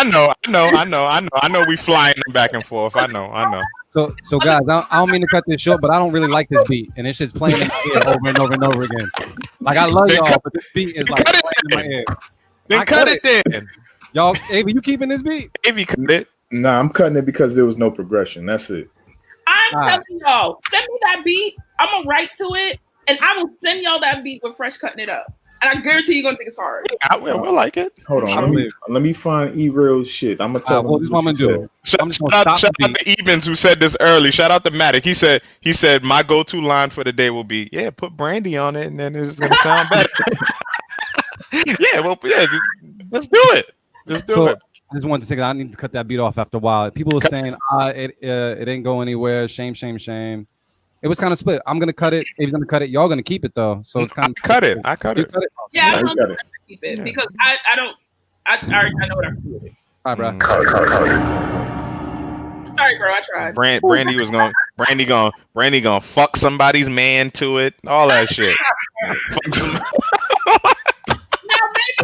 nah, I know. We flying back and forth. I know. So guys, I don't mean to cut this short, but I don't really like this beat, and it's just playing in my ear over and over and over again. Like I love y'all, but this beat is like playing in my ear. Then cut it then. Y'all, Avi, you keeping this beat? Avi, cut it. Nah, I'm cutting it because there was no progression. That's it. I'm telling y'all, send me that beat. I'm gonna write to it, and I will send y'all that beat with Fresh cutting it up. And I guarantee you're gonna think it's hard. I will like it. Hold on, let me find E-Real's shit. I'm gonna tell what this what I'm gonna do. Shout out to Evans who said this early. Shout out to Matic. He said my go-to line for the day will be, put Brandie on it, and then it's gonna sound better. Let's do it. Let's do it. I just wanted to say that I need to cut that beat off after a while. People were saying, it didn't go anywhere. Shame. It was kind of split. I'm gonna cut it. Abe's gonna cut it. Y'all gonna keep it though. So it's kind of cut it. I cut it. Yeah, I don't keep it because I know what I'm doing. All right, bro. Sorry, bro. I tried. Brandie gonna fuck somebody's man to it. All that shit. Fuck somebody.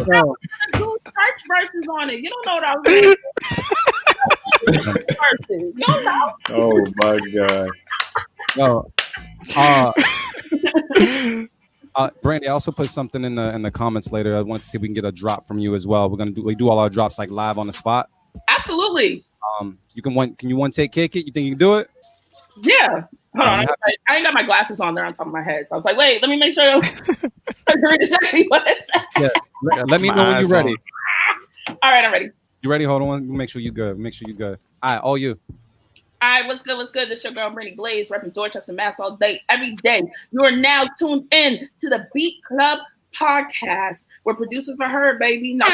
Now, maybe two church verses on it. You don't know what I was doing. You don't know. Oh my god. No. Brandie, I also put something in the comments later. I want to see if we can get a drop from you as well. We do all our drops like live on the spot. Absolutely. Can you one take kick it? You think you can do it? Yeah. Hold on. I ain't got my glasses on there on top of my head. So I was like, wait, let me make sure I agree exactly what it said. Yeah. Let me know when you're ready. All right, I'm ready. You ready? Hold on. Make sure you're good. All right, all you. All right, what's good? This your girl, Brandie Blaze, repping Dorchester, Mass all day, every day. You are now tuned in to the Beat Club podcast, where producers are heard, baby. No.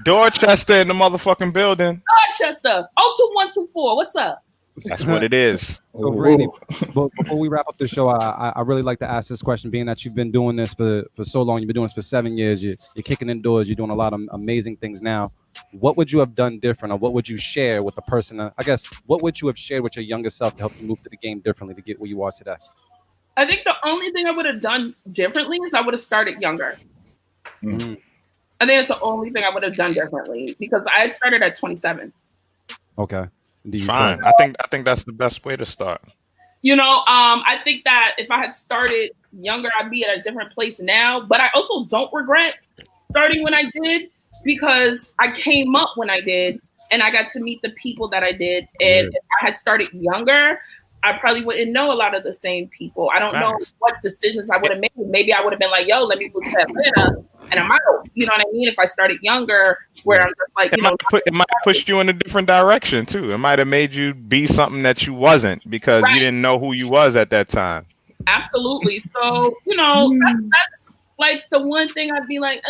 Dorchester in the motherfucking building. Dorchester, 02124. What's up? That's what it is. So, Brandie, before we wrap up the show, I really like to ask this question, being that you've been doing this for so long. You've been doing this for 7 years. You're kicking indoors. You're doing a lot of amazing things now. What would you have done different, or what would you share with the person? I guess, what would you have shared with your younger self to help you move to the game differently to get where you are today? I think the only thing I would have done differently is I would have started younger. Mm-hmm. I think it's the only thing I would have done differently, because I had started at 27. Okay. Fine. I think that's the best way to start. I think that if I had started younger, I'd be at a different place now. But I also don't regret starting when I did, because I came up when I did, and I got to meet the people that I did. And if I had started younger, I probably wouldn't know a lot of the same people. I don't know what decisions I would have made. Maybe I would have been like, yo, let me move to Atlanta and I'm out. You know what I mean? If I started younger, where I'm just like, it might have pushed you in a different direction too. It might have made you be something that you wasn't, because you didn't know who you was at that time. Absolutely. So, that's like the one thing I'd be like,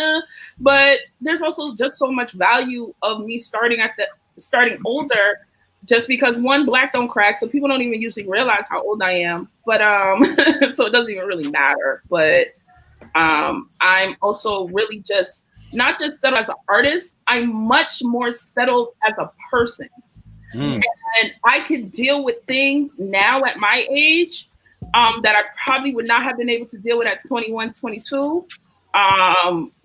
but there's also just so much value of me starting older, just because, one, Black don't crack, so people don't even usually realize how old I am. But so it doesn't even really matter. But I'm also really just not just settled as an artist. I'm much more settled as a person, and I can deal with things now at my age that I probably would not have been able to deal with at 21, 22.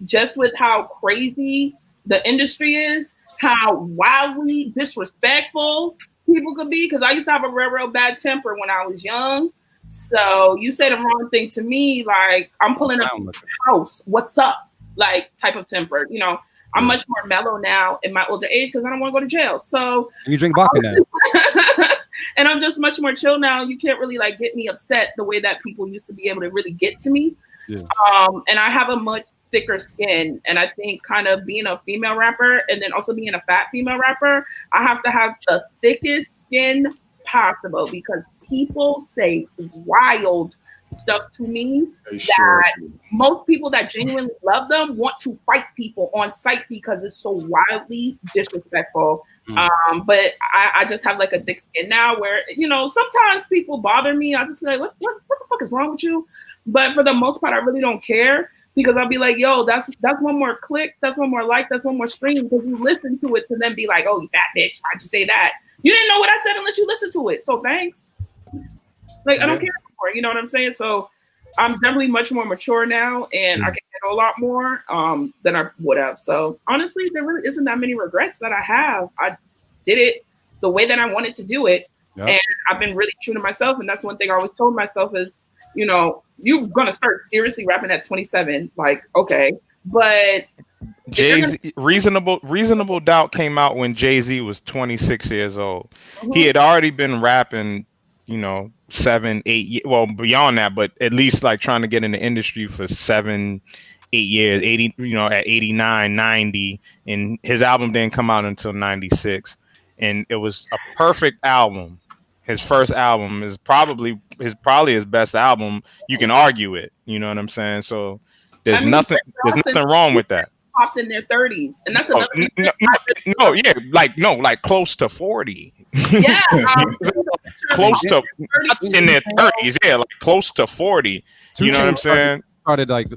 Just with how crazy the industry is, how wildly disrespectful people could be. Because I used to have a real bad temper when I was young. So you say the wrong thing to me, like I'm pulling up to the house, what's up? Like type of temper. I'm much more mellow now in my older age because I don't want to go to jail. So you drink vodka now. And I'm just much more chill now. You can't really like get me upset the way that people used to be able to really get to me. Yeah. And I have a much thicker skin. And I think kind of being a female rapper and then also being a fat female rapper, I have to have the thickest skin possible, because people say wild stuff to me that most people that genuinely love them want to fight people on sight because it's so wildly disrespectful. But I just have like a thick skin now where, sometimes people bother me. I'll just be like, what the fuck is wrong with you? But for the most part, I really don't care, because I'll be like, yo, that's one more click, that's one more like, that's one more stream, because you listen to it to then be like, oh, you fat bitch, why'd you say that? You didn't know what I said unless you listened to it. So thanks. Like, I don't care anymore. You know what I'm saying? So I'm definitely much more mature now, and I can handle a lot more than I would have. So honestly, there really isn't that many regrets that I have. I did it the way that I wanted to do it. Yep. And I've been really true to myself. And that's one thing I always told myself is, you're going to start seriously rapping at 27. Like, okay. But Jay-Z, Reasonable Doubt came out when Jay-Z was 26 years old. Mm-hmm. He had already been rapping, 7, 8 years, well, beyond that, but at least like trying to get in the industry for 7, 8 years, 80, at 89, 90. And his album didn't come out until 96. And it was a perfect album. His first album is probably his best album. You can argue it. You know what I'm saying? So there's nothing wrong with that. Popped in their 30s, and that's another. Like close to 40. Yeah, close to in their 30s. Yeah, like close to 40. You know what I'm saying? Started like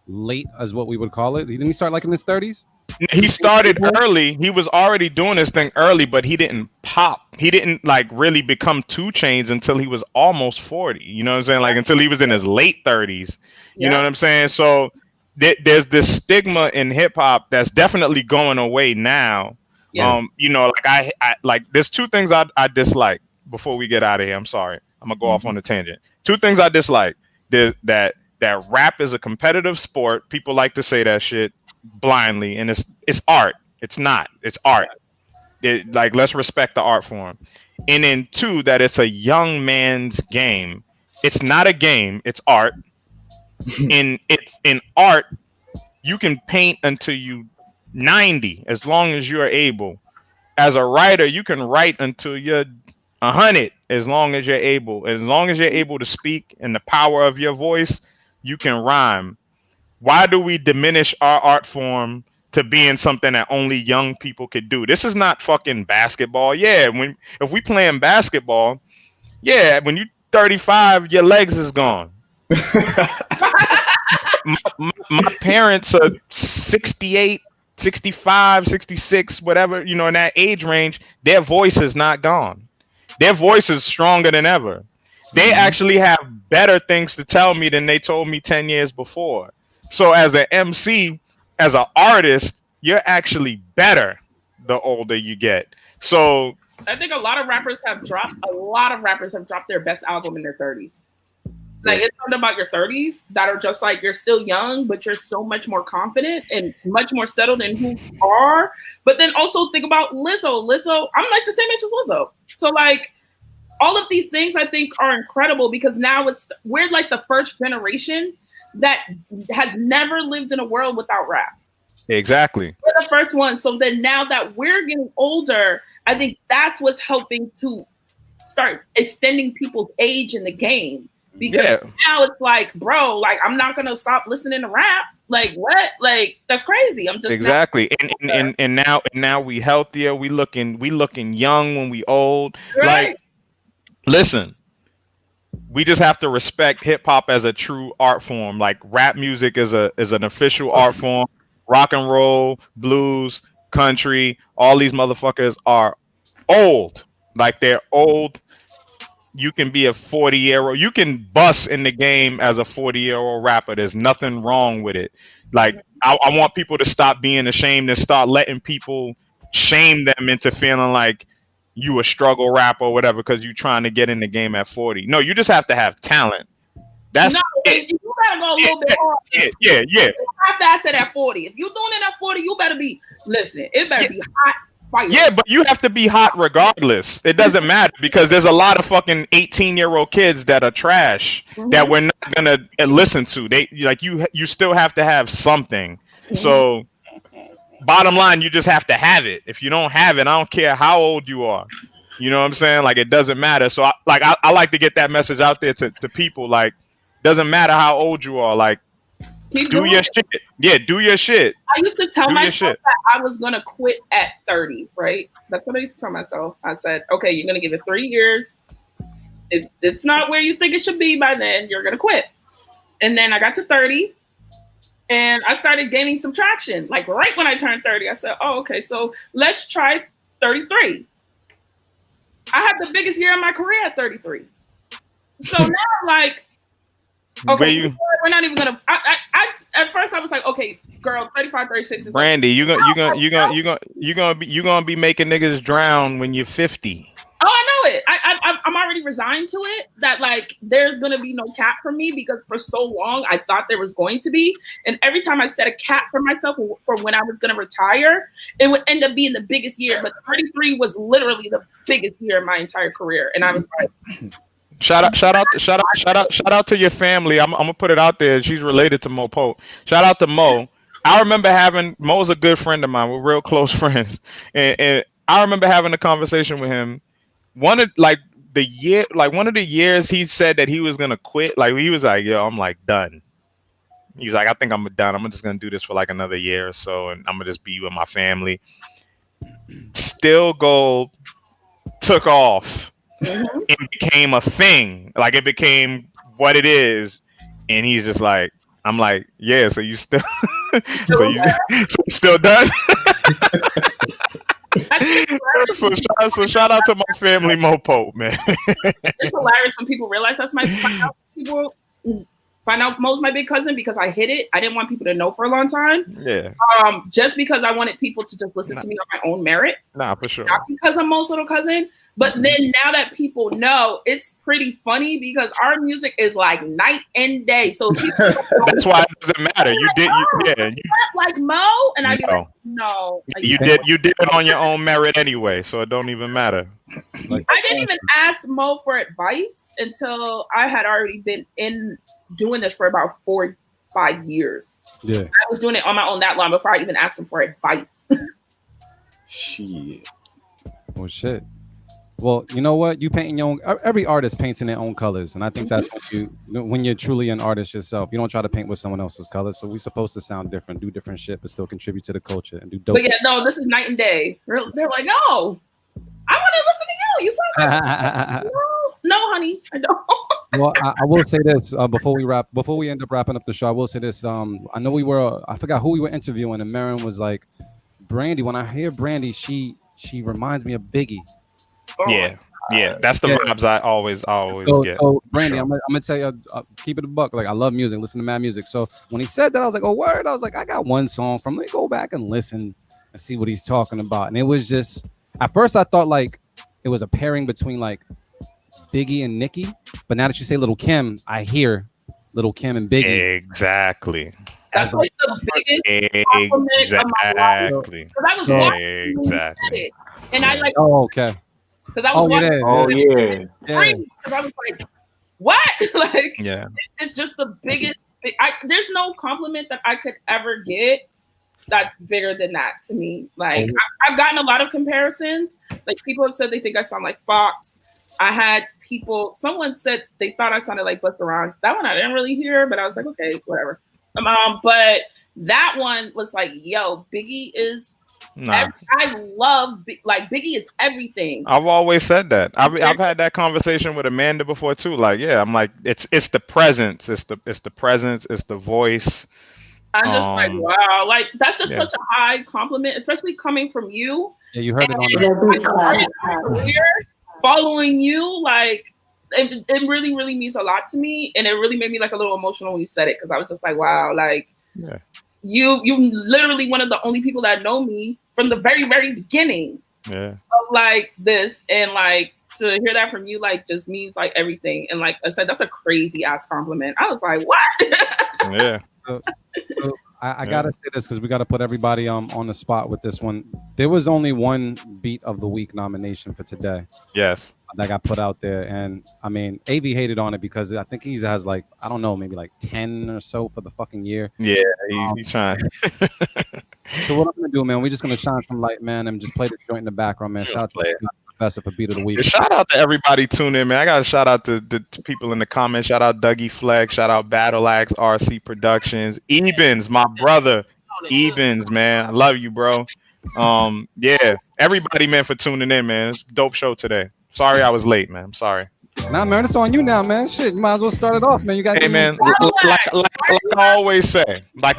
late, as what we would call it. Didn't he start like in his 30s? He started early. He was already doing this thing early, but he didn't pop. He didn't like really become 2 Chainz until he was almost 40. You know what I'm saying? Like until he was in his late 30s. You know what I'm saying? So there's this stigma in hip hop that's definitely going away now. Yes. Like I like there's 2 things I dislike before we get out of here. I'm sorry. I'm gonna go off on a tangent. 2 things I dislike. That rap is a competitive sport. People like to say that shit blindly, and it's art. It's not. It's art. Like, let's respect the art form. And then 2, that it's a young man's game. It's not a game. It's art. And it's in art. You can paint until you 90, as long as you are able. As a writer, you can write until you're 100 as long as you're able. As long as you're able to speak and the power of your voice, you can rhyme. Why do we diminish our art form to being something that only young people could do? This is not fucking basketball. Yeah, if we playing basketball, yeah, when you 35, your legs is gone. my parents are 68, 65, 66, whatever, you know, in that age range, their voice is not gone. Their voice is stronger than ever. They actually have better things to tell me than they told me 10 years before. So as an MC, as an artist, you're actually better the older you get. So I think a lot of rappers have dropped their best album in their 30s. Like, it's something about your 30s that are just like, you're still young, but you're so much more confident and much more settled in who you are. But then also think about Lizzo. I'm like the same age as Lizzo. So like, all of these things I think are incredible because now we're like the first generation that has never lived in a world without rap. Exactly. We're the first one. So then now that we're getting older, I think that's what's helping to start extending people's age in the game. Because now it's like, bro, like I'm not gonna stop listening to rap. Like what? Like that's crazy. I'm just exactly. And now we healthier. We looking young when we old. Right. Like, listen, we just have to respect hip hop as a true art form. Like rap music is an official art form. Rock and roll, blues, country, all these motherfuckers are old. Like they're old. You can be a 40-year-old. You can bust in the game as a 40-year-old rapper. There's nothing wrong with it. Like I want people to stop being ashamed and start letting people shame them into feeling like you a struggle rapper or whatever because you're trying to get in the game at 40. No, you just have to have talent. That's it. You gotta go a little bit hard. Yeah. How fast at 40? If you're doing it at 40, you better be. Listen, it better be hot. Fire. Yeah, but you have to be hot regardless. It doesn't matter because there's a lot of fucking 18-year-old kids that are trash that we're not gonna listen to. They like you still have to have something. So bottom line, you just have to have it. If you don't have it, I don't care how old you are. You know what I'm saying? Like it doesn't matter. So I like to get that message out there to people. Like doesn't matter how old you are. Like do your shit. Yeah, do your shit. I used to tell myself that I was gonna quit at 30, right? That's what I used to tell myself. I said, okay, you're gonna give it 3 years. If it's not where you think it should be by then, you're gonna quit. And then I got to 30 and I started gaining some traction. Like right when I turned 30, I said, oh, okay, so let's try 33. I had the biggest year of my career at 33. So now like, okay, we're not even gonna. I at first I was like, okay, girl, 35, 36 is Brandie, you're gonna be making niggas drown when you're 50. Oh, I know it. I'm already resigned to it. That like there's gonna be no cap for me because for so long I thought there was going to be, and every time I set a cap for myself for when I was gonna retire, it would end up being the biggest year. But 33 was literally the biggest year of my entire career, and I was like. Shout out to your family. I'm gonna put it out there. She's related to Mo Pope. Shout out to Mo. I remember Mo's a good friend of mine. We're real close friends, and I remember having a conversation with him. One of the years he said that he was gonna quit. Like he was like, "Yo, I'm like done." He's like, "I think I'm done. I'm just gonna do this for like another year or so, and I'm gonna just be with my family." Still Gold took off. It became a thing. Like it became what it is, and he's just like, I'm like, yeah. So you still, so you still done? so shout out to my family, Mo Pope, man. It's hilarious when people realize that's my people find out Mo's my big cousin because I hid it. I didn't want people to know for a long time. Yeah. Just because I wanted people to just listen to me on my own merit. Nah, for sure. Not because I'm Mo's little cousin. But then now that people know, it's pretty funny because our music is like night and day. So people that's why it doesn't matter. You did, you like Mo, and I be like, no. You did it on your own merit anyway, so it don't even matter. I didn't even ask Mo for advice until I had already been doing this for about 4 or 5 years. Yeah, I was doing it on my own that long before I even asked him for advice. Shit. Oh shit. Well, you know what? You painting your own. Every artist paints in their own colors, and I think that's when you're truly an artist yourself. You don't try to paint with someone else's colors. So we're supposed to sound different, do different shit, but still contribute to the culture and do dope. But yeah, no, this is night and day. They're like, no, I want to listen to you. You sound like no, honey, I don't. Well, I will say this before we end up wrapping up the show. I will say this. I know I forgot who we were interviewing, and Marin was like, Brandie. When I hear Brandie, she reminds me of Biggie. Yeah, that's the vibes I always get. So Brandie, I'm gonna tell you, keep it a buck. Like I love music, listen to mad music. So when he said that, I was like, oh word. I was like, I got one song from. Let me go back and listen and see what he's talking about. And it was just at first I thought like it was a pairing between like Biggie and Nicki, but now that you say Little Kim, I hear Little Kim and Biggie. Exactly. That's like the biggest compliment of my life. Because I was watching it, and I like. Oh, okay. Because I was watching. Because I was like, what? Like, yeah. It's just the biggest. There's no compliment that I could ever get that's bigger than that to me. Like, I've gotten a lot of comparisons. Like, people have said they think I sound like Fox. I had someone said they thought I sounded like Busta Rhymes. That one I didn't really hear, but I was like, okay, whatever. But that one was like, yo, Biggie is. I love Biggie is everything. I've always said that. I've had that conversation with Amanda before too. Like, yeah, I'm like, it's the presence, it's the presence, it's the voice. I'm just like, wow, like that's just such a high compliment, especially coming from you. Yeah, you heard it on my career. Following you, like it really, really means a lot to me, and it really made me like a little emotional when you said it because I was just like, wow, like you literally one of the only people that know me from the very, very beginning of like this, and like to hear that from you like just means like everything. And like I said, that's a crazy ass compliment. I was like, what? Yeah. So I gotta say this because we gotta put everybody on the spot with this one. There was only one Beat of the Week nomination for today. Yes. That got put out there, and I mean, AV hated on it because I think he has like I don't know, maybe like 10 or so for the fucking year. Yeah, he's trying. So what I'm gonna do, man? We're just gonna shine some light, man, and just play the joint in the background, man. Shout out to Professor for Beat of the Week. Shout out to everybody tuning in, man. I got to shout out to people in the comments. Shout out Dougie Flex. Shout out Battle Axe RC Productions. Ebens, my brother. Ebens, man. I love you, bro. Yeah, everybody, man, for tuning in, man. It's a dope show today. Sorry I was late, man. I'm sorry. Nah, man, it's on you now, man. Shit, you might as well start it off, man. You got. Hey, man, like I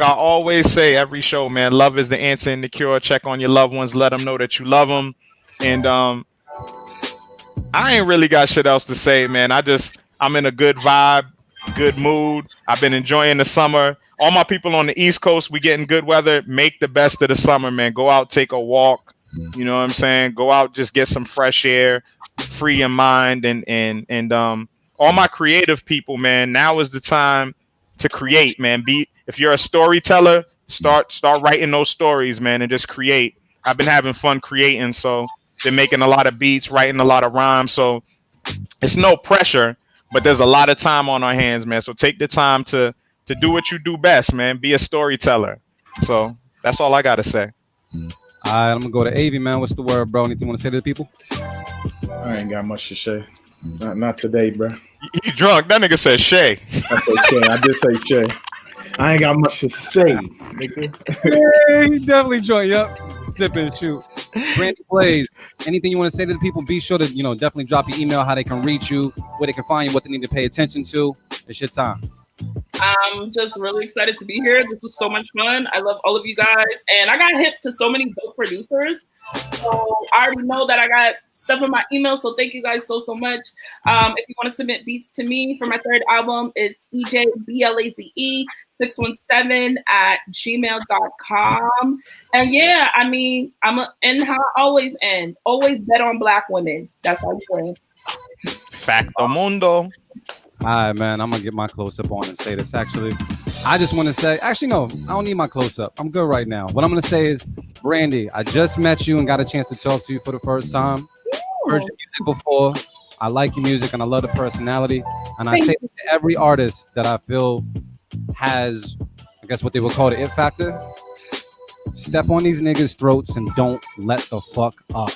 always say, every show, man. Love is the answer and the cure. Check on your loved ones. Let them know that you love them. And I ain't really got shit else to say, man. I'm in a good vibe, good mood. I've been enjoying the summer. All my people on the East Coast, we getting good weather. Make the best of the summer, man. Go out, take a walk. You know what I'm saying? Go out, just get some fresh air, free your mind, and all my creative people, man. Now is the time to create, man. If you're a storyteller, start writing those stories, man, and just create. I've been having fun creating, so been making a lot of beats, writing a lot of rhymes. So it's no pressure, but there's a lot of time on our hands, man. So take the time to do what you do best, man. Be a storyteller. So that's all I gotta say. All right, I'm gonna go to Avi, man. What's the word, bro? Anything you want to say to the people? I ain't got much to say. Not today, bro. You drunk? That nigga said Shay. I said Shay. I did say Shay. I ain't got much to say, nigga. Yeah, he definitely drunk. Yep. Sip and shoot. Brandie Blaze, anything you want to say to the people? Be sure to, definitely drop your email, how they can reach you, where they can find you, what they need to pay attention to. It's your time. I'm just really excited to be here. This was so much fun. I love all of you guys. And I got hip to so many dope producers. So I already know that I got stuff in my email. So thank you guys so much. If you want to submit beats to me for my third album, it's EJBlaze617@gmail.com. And yeah, I mean, and how I always end. Always bet on Black women. That's how you win. Facto mundo. All right, man. I'm gonna get my close-up on and say this. Actually, I just want to say, no, I don't need my close-up. I'm good right now. What I'm gonna say is, Brandie, I just met you and got a chance to talk to you for the first time. Heard your music before. I like your music and I love the personality. And I say to every artist that I feel has, I guess what they would call the it factor, step on these niggas' throats and don't let the fuck up.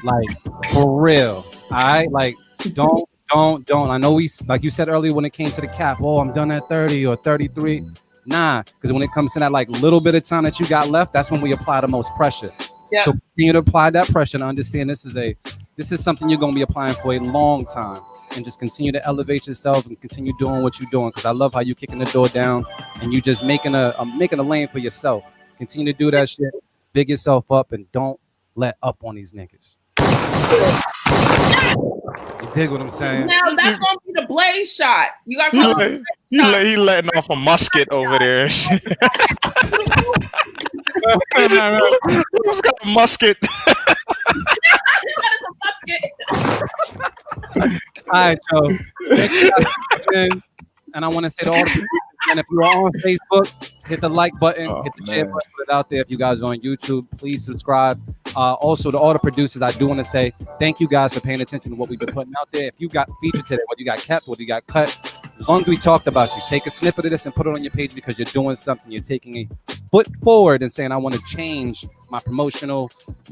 Like, for real. All right? Like, don't. I know like you said earlier when it came to the cap, oh, I'm done at 30 or 33. Nah, because when it comes to that like little bit of time that you got left, that's when we apply the most pressure. Yep. So continue to apply that pressure and understand this is something you're going to be applying for a long time. And just continue to elevate yourself and continue doing what you're doing. Because I love how you kicking the door down and you just making a lane for yourself. Continue to do that shit. Big yourself up and don't let up on these niggas. You dig what I'm saying? Now that's gonna be the Blaze shot. You got he letting off a musket over there. Who's got a musket? That is a musket. All right, so thank you guys for listening. And I want to say to all the people, and if you are on Facebook, hit the like button, hit the share button, put it out there. If you guys are on YouTube, please subscribe. Also, to all the producers, I do want to say thank you guys for paying attention to what we've been putting out there. If you got featured today, whether you got kept, whether you got cut, as long as we talked about you, take a snippet of this and put it on your page because you're doing something. You're taking a foot forward and saying, I want to change my promotional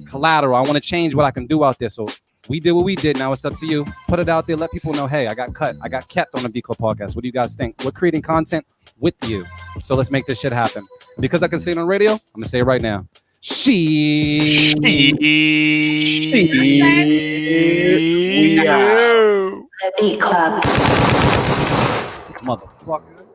collateral. I want to change what I can do out there. So we did what we did. Now it's up to you. Put it out there. Let people know, hey, I got cut. I got kept on the B Club podcast. What do you guys think? We're creating content with you. So let's make this shit happen. Because I can say it on radio, I'm going to say it right now. We The B Club. Motherfucker.